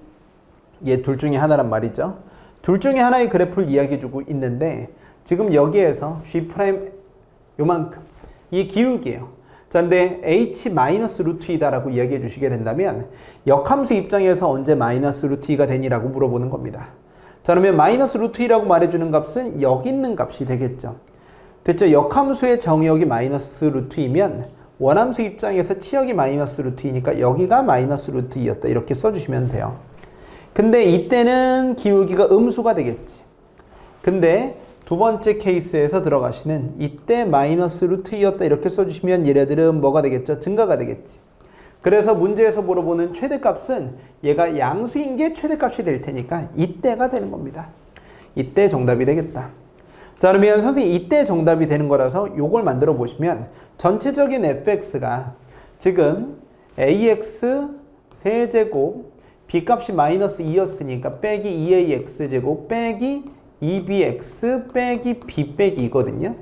얘 둘 중에 하나란 말이죠. 둘 중에 하나의 그래프를 이야기해주고 있는데 지금 여기에서 G' 요만큼 이 기울기예요. 자, 근데 h 마이너스 루트 2다라고 이야기해 주시게 된다면 역함수 입장에서 언제 마이너스 루트 2가 되니라고 물어보는 겁니다. 자, 그러면 마이너스 루트 2라고 말해주는 값은 여기 있는 값이 되겠죠. 됐죠? 역함수의 정의역이 마이너스 루트 2면 원함수 입장에서 치역이 마이너스 루트 2니까 여기가 마이너스 루트 2였다. 이렇게 써주시면 돼요. 근데 이때는 기울기가 음수가 되겠지. 근데 두 번째 케이스에서 들어가시는 이때 마이너스 루트 2였다. 이렇게 써주시면 얘네들은 뭐가 되겠죠? 증가가 되겠지. 그래서 문제에서 물어보는 최대값은 얘가 양수인 게 최대값이 될 테니까 이때가 되는 겁니다. 이때 정답이 되겠다. 자, 그러면 선생님 이때 정답이 되는 거라서 요걸 만들어 보시면 전체적인 fx가 지금 ax 세제곱 b값이 마이너스 2였으니까 빼기 2ax제곱 빼기 2bx 빼기 b 빼기 2거든요.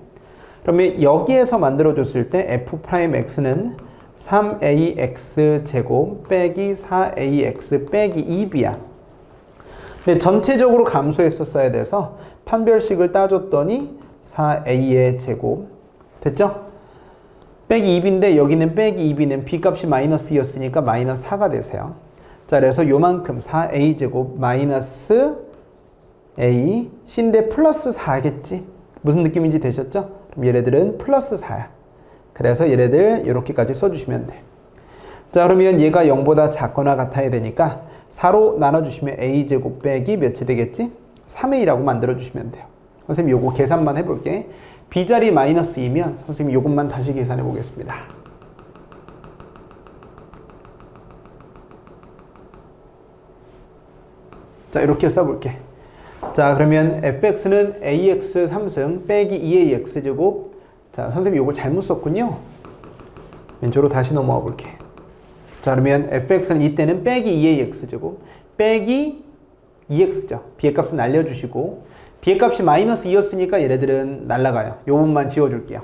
그러면 여기에서 만들어줬을 때 f'x는 3ax제곱 빼기 4ax 빼기 2b야. 근데 전체적으로 감소했었어야 돼서 판별식을 따줬더니 4a의 제곱 됐죠? 빼기 2b인데 여기는 빼기 2b는 b값이 마이너스 2였으니까 마이너스 4가 되세요. 자, 그래서 요만큼 4a 제곱 마이너스 a c인데 플러스 4겠지? 무슨 느낌인지 되셨죠? 그럼 얘네들은 플러스 4야. 그래서 얘네들 이렇게까지 써주시면 돼. 자, 그러면 얘가 0보다 작거나 같아야 되니까 4로 나눠주시면 a제곱 빼기 몇이 되겠지? 3a라고 만들어주시면 돼요. 선생님 요거 계산만 해볼게. b자리 마이너스 2면 선생님 요것만 다시 계산해 보겠습니다. 자, 이렇게 써볼게. 자, 그러면 fx는 ax 3승 빼기 2ax제곱. 자, 선생님 요거 잘못 썼군요. 왼쪽으로 다시 넘어가 볼게. 자, 그러면 fx는 이때는 빼기 2ax제곱 빼기 2x죠. b의 값은 날려주시고 b의 값이 마이너스 2였으니까 얘네들은 날라가요. 요 부분만 지워줄게요.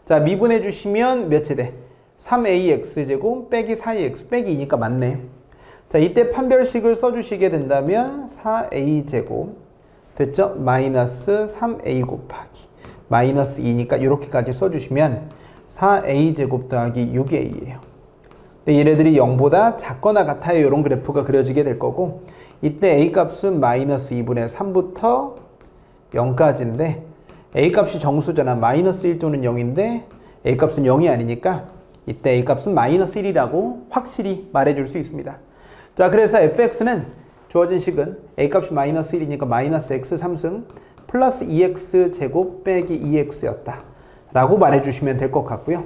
자, 미분해 주시면 몇이 돼? 3ax제곱 빼기 4ax 빼기 2니까 맞네. 자, 이때 판별식을 써주시게 된다면 4a제곱 됐죠? 마이너스 3a 곱하기 마이너스 2니까 이렇게까지 써주시면 4a제곱 더하기 6a예요. 근데 얘네들이 0보다 작거나 같아요. 이런 그래프가 그려지게 될 거고 이때 a값은 마이너스 2분의 3부터 0까지인데 a값이 정수잖아. 마이너스 1 또는 0인데 a값은 0이 아니니까 이때 a값은 마이너스 1이라고 확실히 말해줄 수 있습니다. 자, 그래서 fx는 주어진 식은 a값이 마이너스 1이니까 마이너스 x 3승 플러스 2x 제곱 빼기 2x였다 라고 말해주시면 될 것 같고요.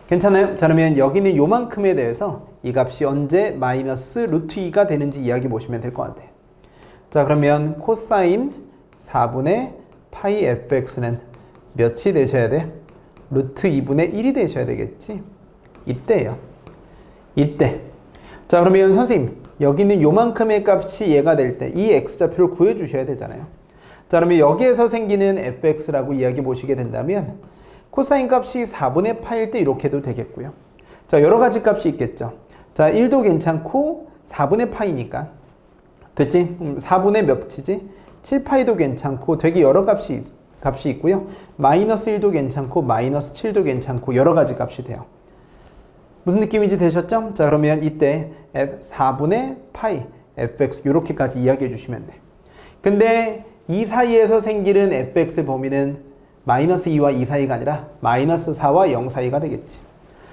괜찮아요? 자, 그러면 여기는 요만큼에 대해서 이 값이 언제 마이너스 루트 2가 되는지 이야기 보시면 될 것 같아요. 자, 그러면 코사인 4분의 파이 fx는 몇이 되셔야 돼? 루트 2분의 1이 되셔야 되겠지? 이때요. 이때. 자, 그러면 선생님 여기는 요만큼의 값이 얘가 될 때 이 x좌표를 구해주셔야 되잖아요. 자, 그러면 여기에서 생기는 fx라고 이야기 보시게 된다면 코사인 값이 4분의 파일 때 이렇게 해도 되겠고요. 자, 여러 가지 값이 있겠죠. 자, 1도 괜찮고 4분의 파이니까 됐지? 4분의 몇이지? 7파이도 괜찮고 되게 여러 값이 있고요. 마이너스 1도 괜찮고 마이너스 7도 괜찮고 여러 가지 값이 돼요. 무슨 느낌인지 되셨죠? 자, 그러면 이때 4분의 파이 fx 이렇게까지 이야기해 주시면 돼. 근데 이 사이에서 생기는 fx의 범위는 마이너스 2와 2 사이가 아니라 마이너스 4와 0 사이가 되겠지.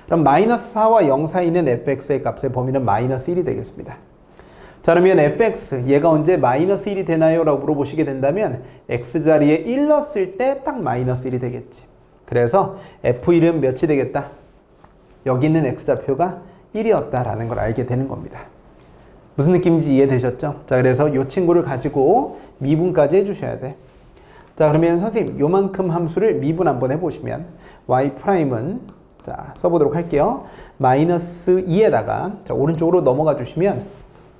그럼 마이너스 4와 0 사이에 있는 fx의 값의 범위는 마이너스 1이 되겠습니다. 자, 그러면 fx 얘가 언제 마이너스 1이 되나요? 라고 물어보시게 된다면 x자리에 1 넣었을 때 딱 마이너스 1이 되겠지. 그래서 f1은 몇이 되겠다? 여기 있는 x좌표가 1이었다라는 걸 알게 되는 겁니다. 무슨 느낌인지 이해되셨죠? 자, 그래서 이 친구를 가지고 미분까지 해주셔야 돼. 자, 그러면 선생님 요만큼 함수를 미분 한번 해보시면 y'은 자, 써보도록 할게요. 마이너스 2에다가 자, 오른쪽으로 넘어가 주시면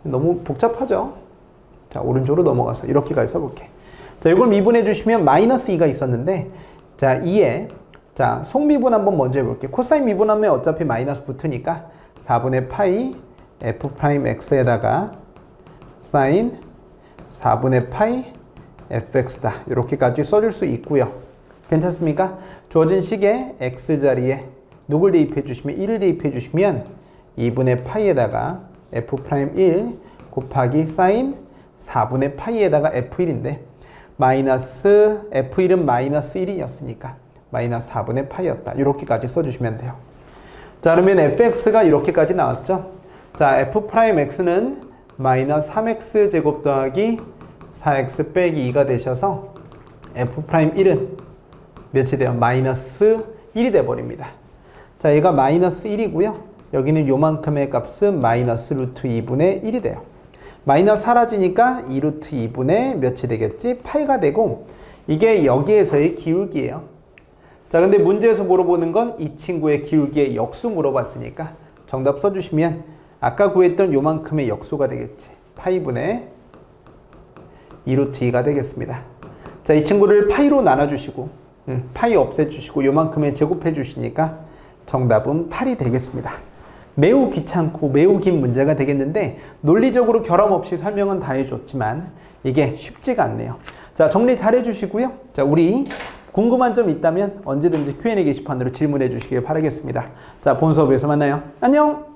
너무 복잡하죠? 자, 오른쪽으로 넘어가서 이렇게까지 써볼게. 자, 이걸 미분해 주시면 마이너스 2가 있었는데 자, 2에 자, 속미분 한번 먼저 해볼게. 코사인 미분하면 어차피 마이너스 붙으니까 4분의 파이 f'x에다가 사인 4분의 파이 fx다. 이렇게까지 써줄 수 있고요. 괜찮습니까? 주어진 식에 x자리에 누굴 대입해 주시면 1을 대입해 주시면 2분의 파이에다가 f'1 곱하기 사인 4분의 파이에다가 f1인데 마이너스 f1은 마이너스 1이었으니까 마이너스 4분의 파이였다. 이렇게까지 써주시면 돼요. 자, 그러면 fx가 이렇게까지 나왔죠. 자, f'x는 마이너스 3x 제곱 더하기 4x 빼기 2가 되셔서 f'1은 몇이 돼요? 마이너스 1이 돼버립니다. 자, 얘가 마이너스 1이고요. 여기는 요만큼의 값은 마이너스 루트 2분의 1이 돼요. 마이너스 사라지니까 2 루트 2분의 몇이 되겠지? 8가 되고, 이게 여기에서의 기울기예요. 자, 근데 문제에서 물어보는 건 이 친구의 기울기의 역수 물어봤으니까 정답 써주시면 아까 구했던 요만큼의 역수가 되겠지. 파이분의 2 루트 2가 되겠습니다. 자, 이 친구를 파이로 나눠주시고 파이 없애주시고 요만큼의 제곱해 주시니까 정답은 8이 되겠습니다. 매우 귀찮고 매우 긴 문제가 되겠는데 논리적으로 결함 없이 설명은 다 해줬지만 이게 쉽지가 않네요. 자, 정리 잘 해주시고요. 자, 우리 궁금한 점 있다면 언제든지 Q&A 게시판으로 질문해 주시길 바라겠습니다. 자, 본 수업에서 만나요. 안녕!